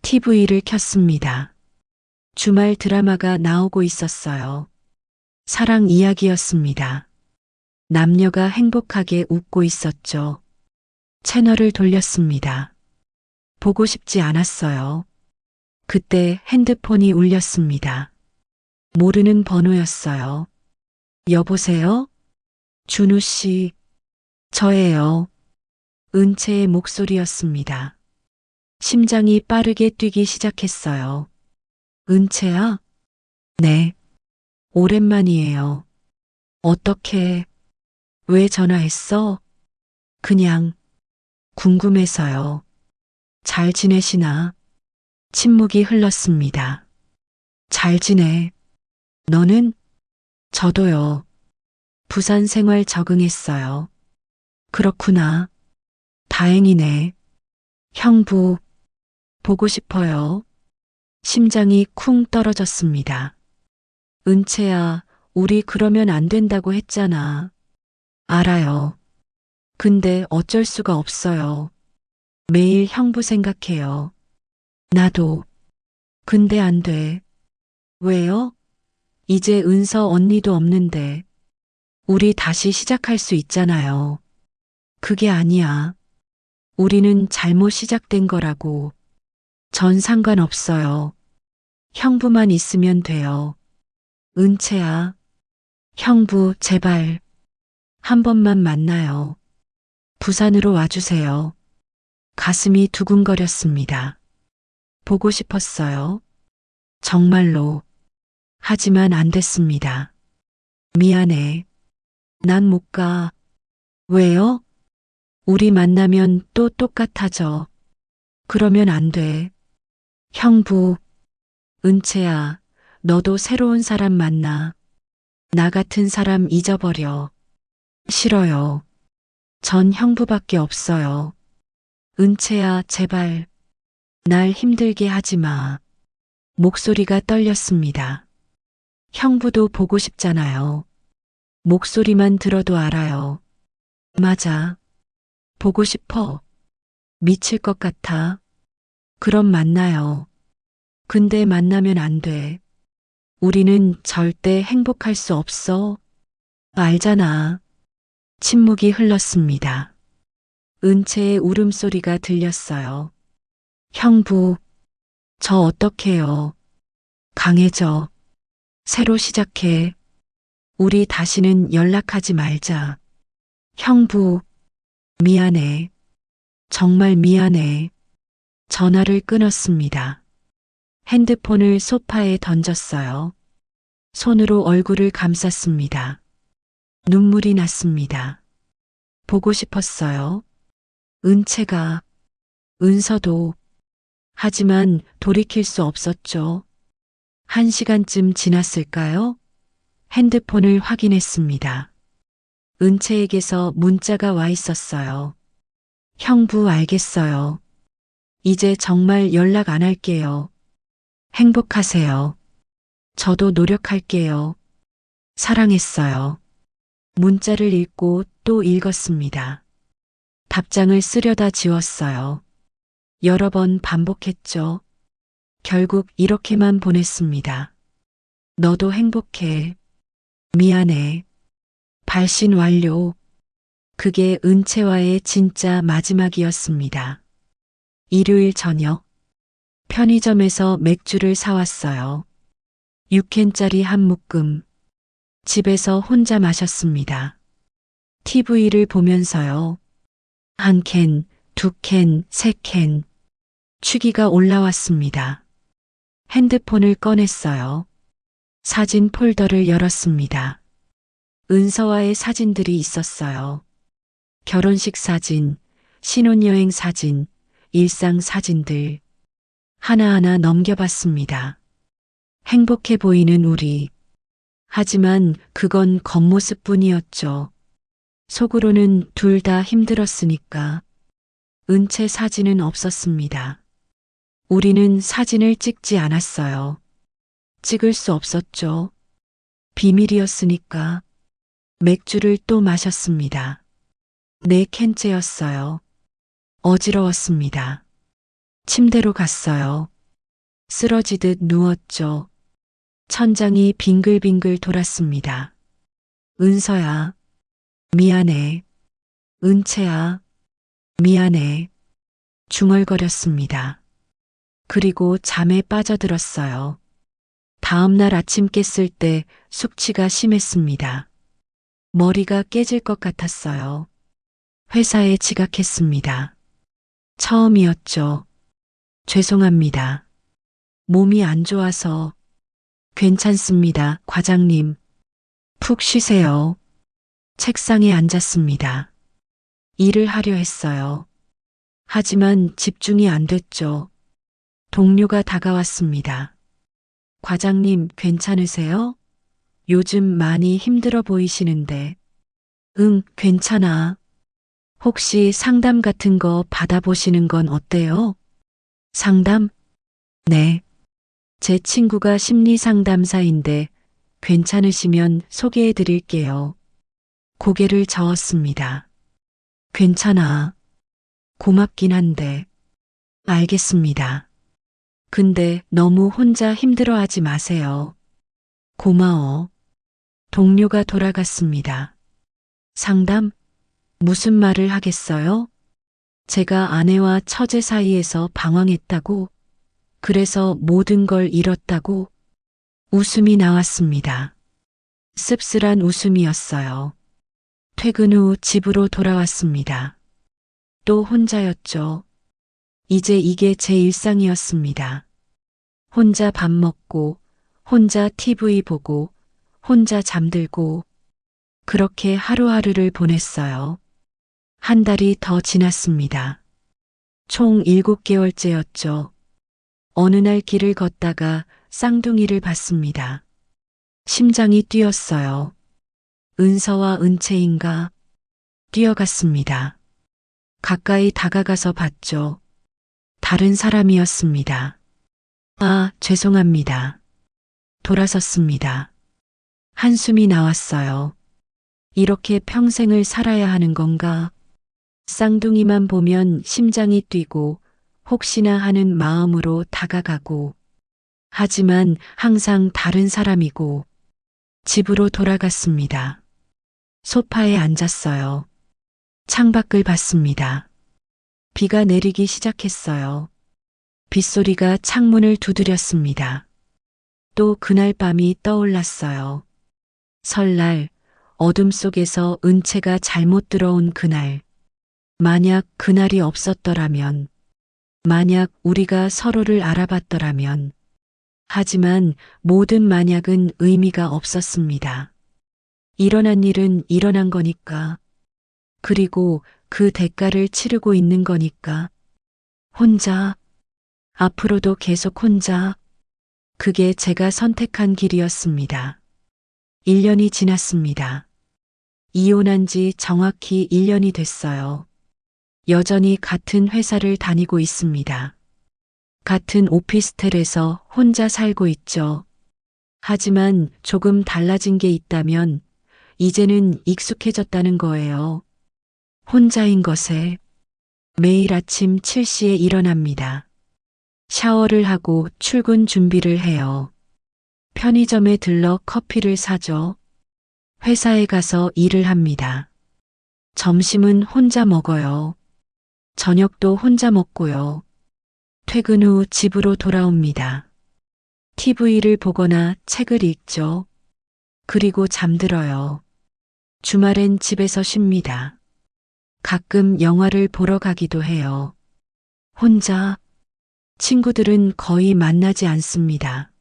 TV를 켰습니다. 주말 드라마가 나오고 있었어요. 사랑 이야기였습니다. 남녀가 행복하게 웃고 있었죠. 채널을 돌렸습니다. 보고 싶지 않았어요. 그때 핸드폰이 울렸습니다. 모르는 번호였어요. 여보세요? 준우 씨, 저예요. 은채의 목소리였습니다. 심장이 빠르게 뛰기 시작했어요. 은채야? 네. 오랜만이에요. 어떻게, 왜 전화했어? 그냥, 궁금해서요. 잘 지내시나? 침묵이 흘렀습니다. 잘 지내. 너는? 저도요. 부산 생활 적응했어요. 그렇구나. 다행이네. 형부, 보고 싶어요. 심장이 쿵 떨어졌습니다. 은채야, 우리 그러면 안 된다고 했잖아. 알아요. 근데 어쩔 수가 없어요. 매일 형부 생각해요. 나도. 근데 안 돼. 왜요? 이제 은서 언니도 없는데. 우리 다시 시작할 수 있잖아요. 그게 아니야. 우리는 잘못 시작된 거라고. 전 상관없어요. 형부만 있으면 돼요. 은채야. 형부, 제발. 한 번만 만나요. 부산으로 와주세요. 가슴이 두근거렸습니다. 보고 싶었어요. 정말로. 하지만 안 됐습니다. 미안해. 난 못 가. 왜요? 우리 만나면 또 똑같아져. 그러면 안 돼. 형부, 은채야, 너도 새로운 사람 만나. 나 같은 사람 잊어버려. 싫어요. 전 형부밖에 없어요. 은채야, 제발. 날 힘들게 하지 마. 목소리가 떨렸습니다. 형부도 보고 싶잖아요. 목소리만 들어도 알아요. 맞아. 보고 싶어. 미칠 것 같아. 그럼 만나요. 근데 만나면 안 돼. 우리는 절대 행복할 수 없어. 알잖아. 침묵이 흘렀습니다. 은채의 울음소리가 들렸어요. 형부, 저 어떡해요. 강해져. 새로 시작해. 우리 다시는 연락하지 말자. 형부, 미안해. 정말 미안해. 전화를 끊었습니다. 핸드폰을 소파에 던졌어요. 손으로 얼굴을 감쌌습니다. 눈물이 났습니다. 보고 싶었어요. 은채가, 은서도. 하지만 돌이킬 수 없었죠. 1시간쯤 지났을까요? 핸드폰을 확인했습니다. 은채에게서 문자가 와 있었어요. 형부 알겠어요. 이제 정말 연락 안 할게요. 행복하세요. 저도 노력할게요. 사랑했어요. 문자를 읽고 또 읽었습니다. 답장을 쓰려다 지웠어요. 여러 번 반복했죠. 결국 이렇게만 보냈습니다. 너도 행복해. 미안해. 발신 완료. 그게 은채와의 진짜 마지막이었습니다. 일요일 저녁. 편의점에서 맥주를 사왔어요. 6캔짜리 한 묶음. 집에서 혼자 마셨습니다. TV를 보면서요. 1캔, 2캔, 3캔. 취기가 올라왔습니다. 핸드폰을 꺼냈어요. 사진 폴더를 열었습니다. 은서와의 사진들이 있었어요. 결혼식 사진, 신혼여행 사진, 일상 사진들. 하나하나 넘겨봤습니다. 행복해 보이는 우리. 하지만 그건 겉모습뿐이었죠. 속으로는 둘 다 힘들었으니까. 은채 사진은 없었습니다. 우리는 사진을 찍지 않았어요. 찍을 수 없었죠. 비밀이었으니까 맥주를 또 마셨습니다. 네 캔째였어요. 어지러웠습니다. 침대로 갔어요. 쓰러지듯 누웠죠. 천장이 빙글빙글 돌았습니다. 은서야, 미안해. 은채야, 미안해. 중얼거렸습니다. 그리고 잠에 빠져들었어요. 다음 날 아침 깼을 때 숙취가 심했습니다. 머리가 깨질 것 같았어요. 회사에 지각했습니다. 처음이었죠. 죄송합니다. 몸이 안 좋아서. 괜찮습니다, 과장님. 푹 쉬세요. 책상에 앉았습니다. 일을 하려 했어요. 하지만 집중이 안 됐죠. 동료가 다가왔습니다. 과장님, 괜찮으세요? 요즘 많이 힘들어 보이시는데. 응, 괜찮아. 혹시 상담 같은 거 받아보시는 건 어때요? 상담? 네. 제 친구가 심리 상담사인데 괜찮으시면 소개해 드릴게요. 고개를 저었습니다. 괜찮아. 고맙긴 한데. 알겠습니다. 근데 너무 혼자 힘들어하지 마세요. 고마워. 동료가 돌아갔습니다. 상담? 무슨 말을 하겠어요? 제가 아내와 처제 사이에서 방황했다고, 그래서 모든 걸 잃었다고. 웃음이 나왔습니다. 씁쓸한 웃음이었어요. 퇴근 후 집으로 돌아왔습니다. 또 혼자였죠. 이제 이게 제 일상이었습니다. 혼자 밥 먹고, 혼자 TV 보고, 혼자 잠들고, 그렇게 하루하루를 보냈어요. 한 달이 더 지났습니다. 총 7개월째였죠. 어느 날 길을 걷다가 쌍둥이를 봤습니다. 심장이 뛰었어요. 은서와 은채인가? 뛰어갔습니다. 가까이 다가가서 봤죠. 다른 사람이었습니다. 아, 죄송합니다. 돌아섰습니다. 한숨이 나왔어요. 이렇게 평생을 살아야 하는 건가? 쌍둥이만 보면 심장이 뛰고 혹시나 하는 마음으로 다가가고, 하지만 항상 다른 사람이고. 집으로 돌아갔습니다. 소파에 앉았어요. 창밖을 봤습니다. 비가 내리기 시작했어요. 빗소리가 창문을 두드렸습니다. 또 그날 밤이 떠올랐어요. 설날, 어둠 속에서 은채가 잘못 들어온 그날. 만약 그날이 없었더라면, 만약 우리가 서로를 알아봤더라면. 하지만 모든 만약은 의미가 없었습니다. 일어난 일은 일어난 거니까. 그리고 그 대가를 치르고 있는 거니까. 혼자, 앞으로도 계속 혼자. 그게 제가 선택한 길이었습니다. 1년이 지났습니다. 이혼한 지 정확히 1년이 됐어요. 여전히 같은 회사를 다니고 있습니다. 같은 오피스텔에서 혼자 살고 있죠. 하지만 조금 달라진 게 있다면 이제는 익숙해졌다는 거예요. 혼자인 것에. 매일 아침 7시에 일어납니다. 샤워를 하고 출근 준비를 해요. 편의점에 들러 커피를 사죠. 회사에 가서 일을 합니다. 점심은 혼자 먹어요. 저녁도 혼자 먹고요. 퇴근 후 집으로 돌아옵니다. TV를 보거나 책을 읽죠. 그리고 잠들어요. 주말엔 집에서 쉽니다. 가끔 영화를 보러 가기도 해요. 혼자. 친구들은 거의 만나지 않습니다.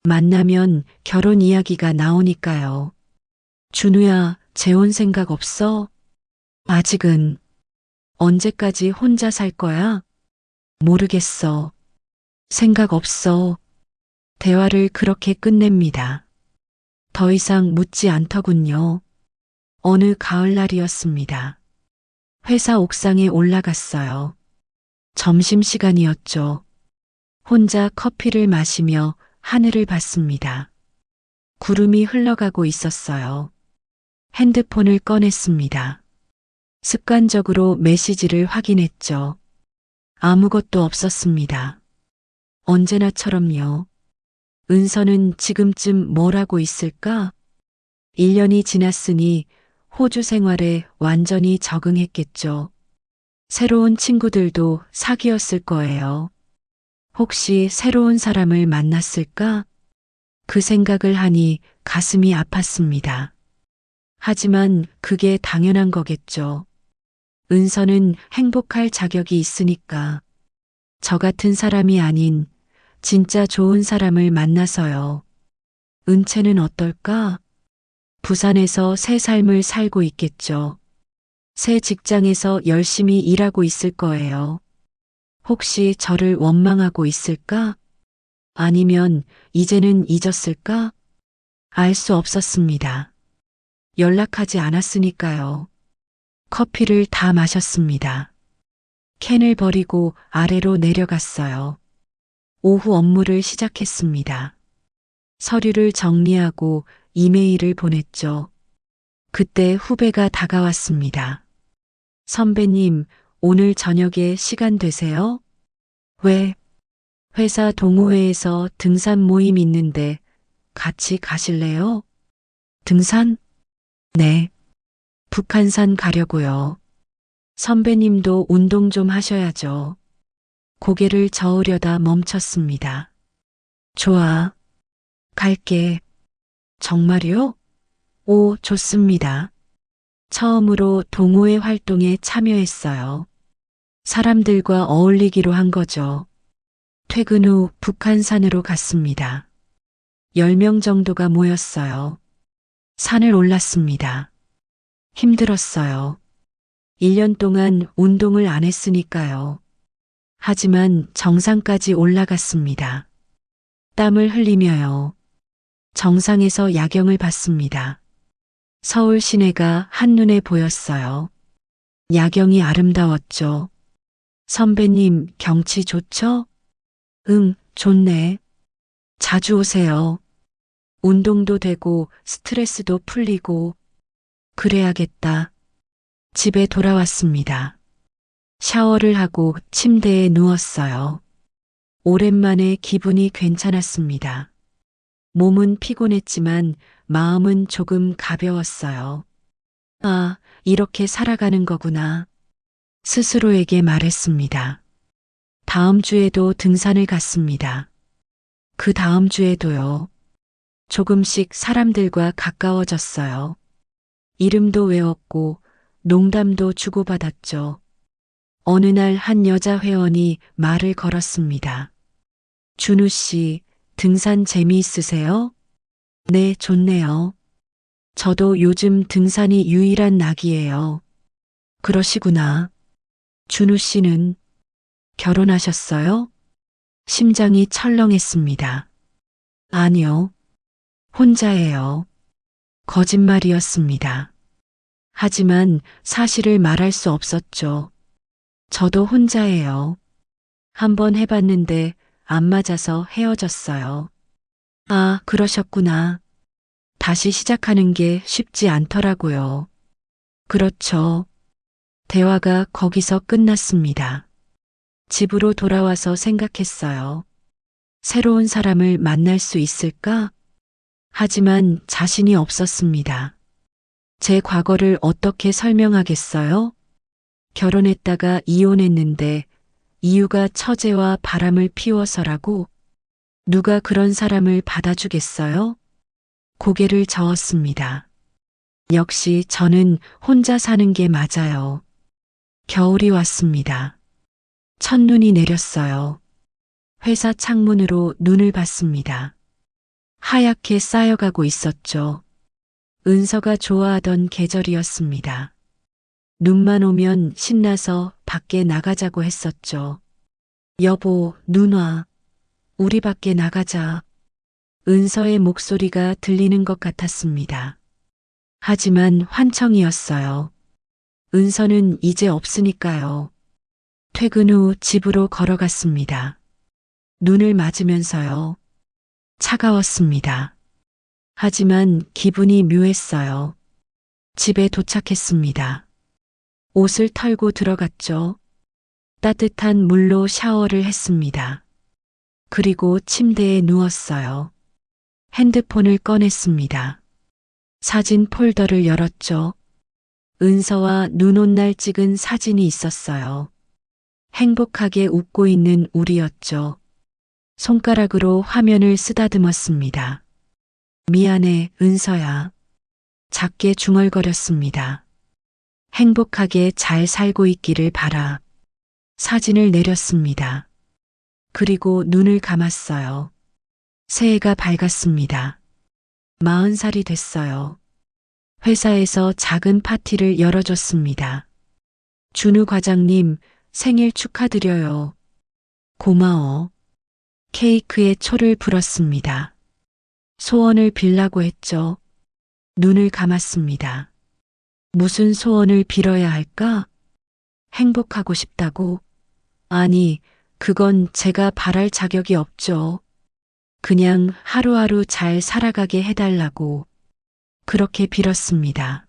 만나면 결혼 이야기가 나오니까요. 준우야, 재혼 생각 없어? 아직은. 언제까지 혼자 살 거야? 모르겠어. 생각 없어. 대화를 그렇게 끝냅니다. 더 이상 묻지 않더군요. 어느 가을날이었습니다. 회사 옥상에 올라갔어요. 점심시간이었죠. 혼자 커피를 마시며 하늘을 봤습니다. 구름이 흘러가고 있었어요. 핸드폰을 꺼냈습니다. 습관적으로 메시지를 확인했죠. 아무것도 없었습니다. 언제나처럼요. 은서는 지금쯤 뭘 하고 있을까? 1년이 지났으니 호주 생활에 완전히 적응했겠죠. 새로운 친구들도 사귀었을 거예요. 혹시 새로운 사람을 만났을까? 그 생각을 하니 가슴이 아팠습니다. 하지만 그게 당연한 거겠죠. 은서는 행복할 자격이 있으니까. 저 같은 사람이 아닌 진짜 좋은 사람을 만나서요. 은채는 어떨까? 부산에서 새 삶을 살고 있겠죠. 새 직장에서 열심히 일하고 있을 거예요. 혹시 저를 원망하고 있을까? 아니면 이제는 잊었을까? 알 수 없었습니다. 연락하지 않았으니까요. 커피를 다 마셨습니다. 캔을 버리고 아래로 내려갔어요. 오후 업무를 시작했습니다. 서류를 정리하고 이메일을 보냈죠. 그때 후배가 다가왔습니다. 선배님, 오늘 저녁에 시간 되세요? 왜? 회사 동호회에서 등산 모임 있는데 같이 가실래요? 등산? 네. 북한산 가려고요. 선배님도 운동 좀 하셔야죠. 고개를 저으려다 멈췄습니다. 좋아. 갈게. 정말요? 오, 좋습니다. 처음으로 동호회 활동에 참여했어요. 사람들과 어울리기로 한 거죠. 퇴근 후 북한산으로 갔습니다. 10명 정도가 모였어요. 산을 올랐습니다. 힘들었어요. 1년 동안 운동을 안 했으니까요. 하지만 정상까지 올라갔습니다. 땀을 흘리며요. 정상에서 야경을 봤습니다. 서울 시내가 한눈에 보였어요. 야경이 아름다웠죠. 선배님, 경치 좋죠? 응, 좋네. 자주 오세요. 운동도 되고 스트레스도 풀리고. 그래야겠다. 집에 돌아왔습니다. 샤워를 하고 침대에 누웠어요. 오랜만에 기분이 괜찮았습니다. 몸은 피곤했지만 마음은 조금 가벼웠어요. 아, 이렇게 살아가는 거구나. 스스로에게 말했습니다. 다음 주에도 등산을 갔습니다. 그 다음 주에도요. 조금씩 사람들과 가까워졌어요. 이름도 외웠고 농담도 주고받았죠. 어느 날 한 여자 회원이 말을 걸었습니다. 준우 씨, 등산 재미있으세요? 네, 좋네요. 저도 요즘 등산이 유일한 낙이에요. 그러시구나. 준우 씨는 결혼하셨어요? 심장이 철렁했습니다. 아니요. 혼자예요. 거짓말이었습니다. 하지만 사실을 말할 수 없었죠. 저도 혼자예요. 한번 해봤는데 안 맞아서 헤어졌어요. 아, 그러셨구나. 다시 시작하는 게 쉽지 않더라고요. 그렇죠. 대화가 거기서 끝났습니다. 집으로 돌아와서 생각했어요. 새로운 사람을 만날 수 있을까? 하지만 자신이 없었습니다. 제 과거를 어떻게 설명하겠어요? 결혼했다가 이혼했는데 이유가 처제와 바람을 피워서라고? 누가 그런 사람을 받아주겠어요? 고개를 저었습니다. 역시 저는 혼자 사는 게 맞아요. 겨울이 왔습니다. 첫눈이 내렸어요. 회사 창문으로 눈을 봤습니다. 하얗게 쌓여가고 있었죠. 은서가 좋아하던 계절이었습니다. 눈만 오면 신나서 밖에 나가자고 했었죠. 여보, 눈 와. 우리 밖에 나가자. 은서의 목소리가 들리는 것 같았습니다. 하지만 환청이었어요. 은서는 이제 없으니까요. 퇴근 후 집으로 걸어갔습니다. 눈을 맞으면서요. 차가웠습니다. 하지만 기분이 묘했어요. 집에 도착했습니다. 옷을 털고 들어갔죠. 따뜻한 물로 샤워를 했습니다. 그리고 침대에 누웠어요. 핸드폰을 꺼냈습니다. 사진 폴더를 열었죠. 은서와 눈 온 날 찍은 사진이 있었어요. 행복하게 웃고 있는 우리였죠. 손가락으로 화면을 쓰다듬었습니다. 미안해, 은서야. 작게 중얼거렸습니다. 행복하게 잘 살고 있기를 바라. 사진을 내렸습니다. 그리고 눈을 감았어요. 새해가 밝았습니다. 40살이 됐어요. 회사에서 작은 파티를 열어줬습니다. 준우 과장님, 생일 축하드려요. 고마워. 케이크에 초를 불었습니다. 소원을 빌라고 했죠. 눈을 감았습니다. 무슨 소원을 빌어야 할까? 행복하고 싶다고? 아니, 그건 제가 바랄 자격이 없죠. 그냥 하루하루 잘 살아가게 해달라고. 그렇게 빌었습니다.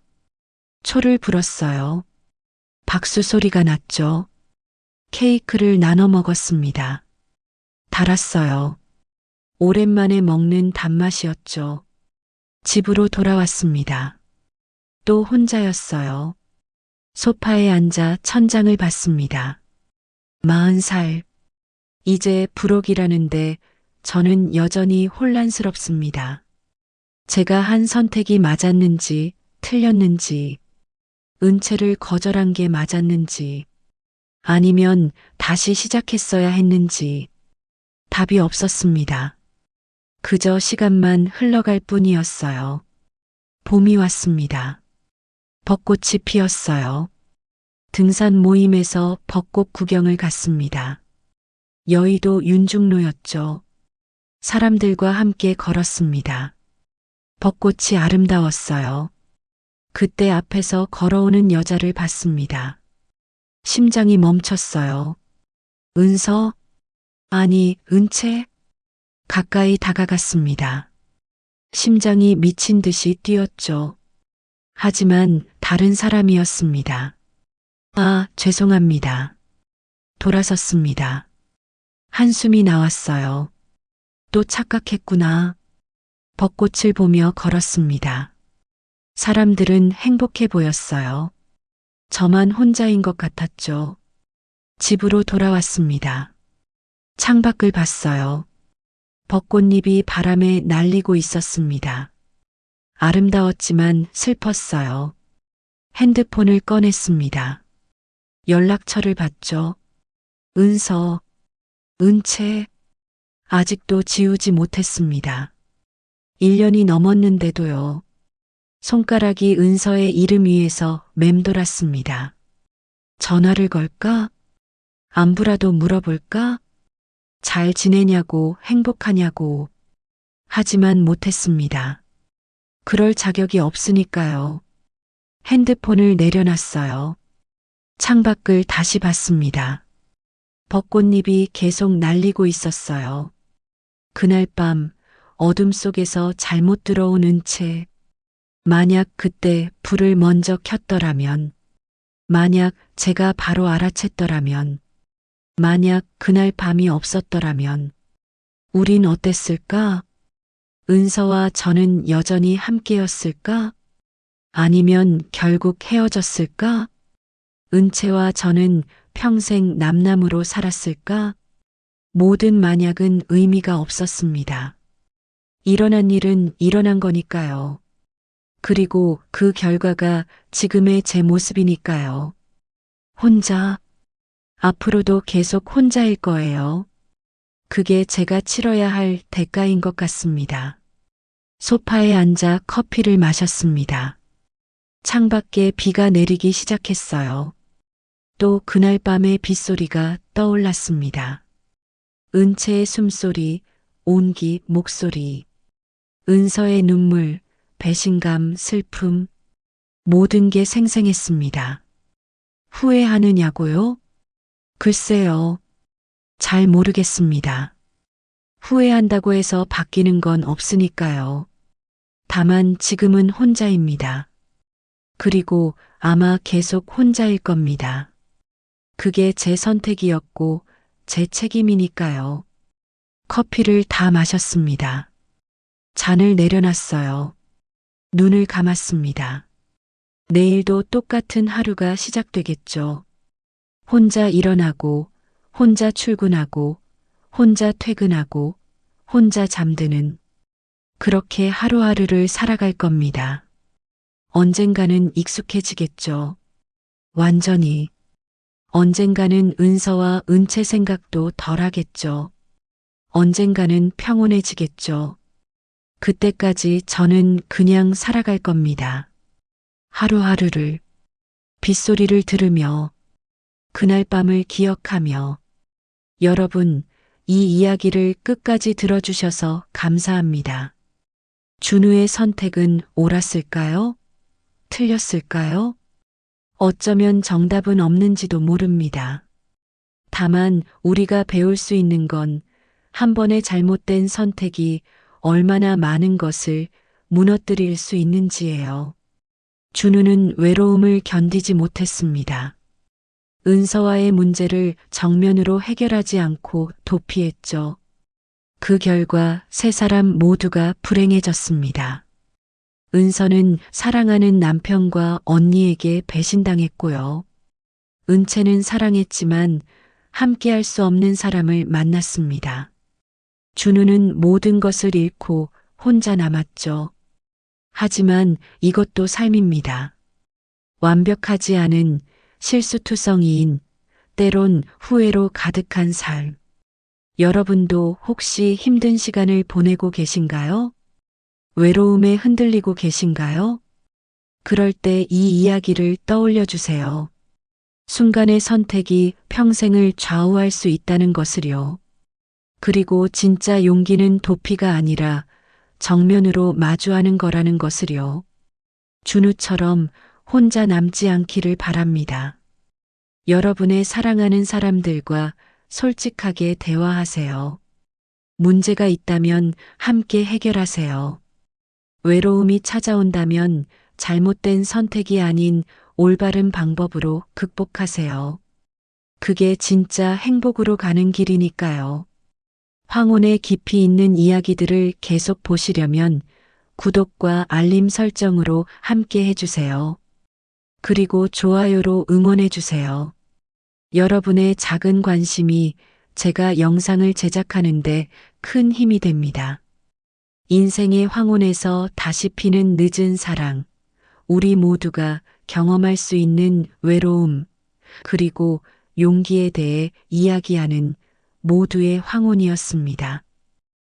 초를 불었어요. 박수 소리가 났죠. 케이크를 나눠 먹었습니다. 달았어요. 오랜만에 먹는 단맛이었죠. 집으로 돌아왔습니다. 또 혼자였어요. 소파에 앉아 천장을 봤습니다. 40살. 이제 불혹이라는데 저는 여전히 혼란스럽습니다. 제가 한 선택이 맞았는지 틀렸는지, 은채를 거절한 게 맞았는지, 아니면 다시 시작했어야 했는지 답이 없었습니다. 그저 시간만 흘러갈 뿐이었어요. 봄이 왔습니다. 벚꽃이 피었어요. 등산 모임에서 벚꽃 구경을 갔습니다. 여의도 윤중로였죠. 사람들과 함께 걸었습니다. 벚꽃이 아름다웠어요. 그때 앞에서 걸어오는 여자를 봤습니다. 심장이 멈췄어요. 은서? 아니, 은채? 가까이 다가갔습니다. 심장이 미친 듯이 뛰었죠. 하지만 다른 사람이었습니다. 아, 죄송합니다. 돌아섰습니다. 한숨이 나왔어요. 또 착각했구나. 벚꽃을 보며 걸었습니다. 사람들은 행복해 보였어요. 저만 혼자인 것 같았죠. 집으로 돌아왔습니다. 창밖을 봤어요. 벚꽃잎이 바람에 날리고 있었습니다. 아름다웠지만 슬펐어요. 핸드폰을 꺼냈습니다. 연락처를 봤죠. 은서, 은채, 아직도 지우지 못했습니다. 1년이 넘었는데도요. 손가락이 은서의 이름 위에서 맴돌았습니다. 전화를 걸까? 안부라도 물어볼까? 잘 지내냐고, 행복하냐고. 하지만 못했습니다. 그럴 자격이 없으니까요. 핸드폰을 내려놨어요. 창밖을 다시 봤습니다. 벚꽃잎이 계속 날리고 있었어요. 그날 밤 어둠 속에서 잘못 들어온 은채. 만약 그때 불을 먼저 켰더라면, 만약 제가 바로 알아챘더라면, 만약 그날 밤이 없었더라면, 우린 어땠을까? 은서와 저는 여전히 함께였을까? 아니면 결국 헤어졌을까? 은채와 저는 평생 남남으로 살았을까? 모든 만약은 의미가 없었습니다. 일어난 일은 일어난 거니까요. 그리고 그 결과가 지금의 제 모습이니까요. 혼자, 앞으로도 계속 혼자일 거예요. 그게 제가 치러야 할 대가인 것 같습니다. 소파에 앉아 커피를 마셨습니다. 창밖에 비가 내리기 시작했어요. 또 그날 밤의 빗소리가 떠올랐습니다. 은채의 숨소리, 온기, 목소리, 은서의 눈물, 배신감, 슬픔, 모든 게 생생했습니다. 후회하느냐고요? 글쎄요. 잘 모르겠습니다. 후회한다고 해서 바뀌는 건 없으니까요. 다만 지금은 혼자입니다. 그리고 아마 계속 혼자일 겁니다. 그게 제 선택이었고 제 책임이니까요. 커피를 다 마셨습니다. 잔을 내려놨어요. 눈을 감았습니다. 내일도 똑같은 하루가 시작되겠죠. 혼자 일어나고, 혼자 출근하고, 혼자 퇴근하고, 혼자 잠드는 그렇게 하루하루를 살아갈 겁니다. 언젠가는 익숙해지겠죠. 완전히. 언젠가는 은서와 은채 생각도 덜 하겠죠. 언젠가는 평온해지겠죠. 그때까지 저는 그냥 살아갈 겁니다. 하루하루를, 빗소리를 들으며, 그날 밤을 기억하며, 여러분, 이 이야기를 끝까지 들어주셔서 감사합니다. 준우의 선택은 옳았을까요? 틀렸을까요? 어쩌면 정답은 없는지도 모릅니다. 다만 우리가 배울 수 있는 건 한 번의 잘못된 선택이 얼마나 많은 것을 무너뜨릴 수 있는지예요. 준우는 외로움을 견디지 못했습니다. 은서와의 문제를 정면으로 해결하지 않고 도피했죠. 그 결과 세 사람 모두가 불행해졌습니다. 은서는 사랑하는 남편과 언니에게 배신당했고요. 은채는 사랑했지만 함께할 수 없는 사람을 만났습니다. 준우는 모든 것을 잃고 혼자 남았죠. 하지만 이것도 삶입니다. 완벽하지 않은 실수투성이인 때론 후회로 가득한 삶. 여러분도 혹시 힘든 시간을 보내고 계신가요? 외로움에 흔들리고 계신가요? 그럴 때 이 이야기를 떠올려 주세요. 순간의 선택이 평생을 좌우할 수 있다는 것을요. 그리고 진짜 용기는 도피가 아니라 정면으로 마주하는 거라는 것을요. 준우처럼 혼자 남지 않기를 바랍니다. 여러분의 사랑하는 사람들과 솔직하게 대화하세요. 문제가 있다면 함께 해결하세요. 외로움이 찾아온다면 잘못된 선택이 아닌 올바른 방법으로 극복하세요. 그게 진짜 행복으로 가는 길이니까요. 황혼의 깊이 있는 이야기들을 계속 보시려면 구독과 알림 설정으로 함께 해주세요. 그리고 좋아요로 응원해주세요. 여러분의 작은 관심이 제가 영상을 제작하는데 큰 힘이 됩니다. 인생의 황혼에서 다시 피는 늦은 사랑, 우리 모두가 경험할 수 있는 외로움, 그리고 용기에 대해 이야기하는 모두의 황혼이었습니다.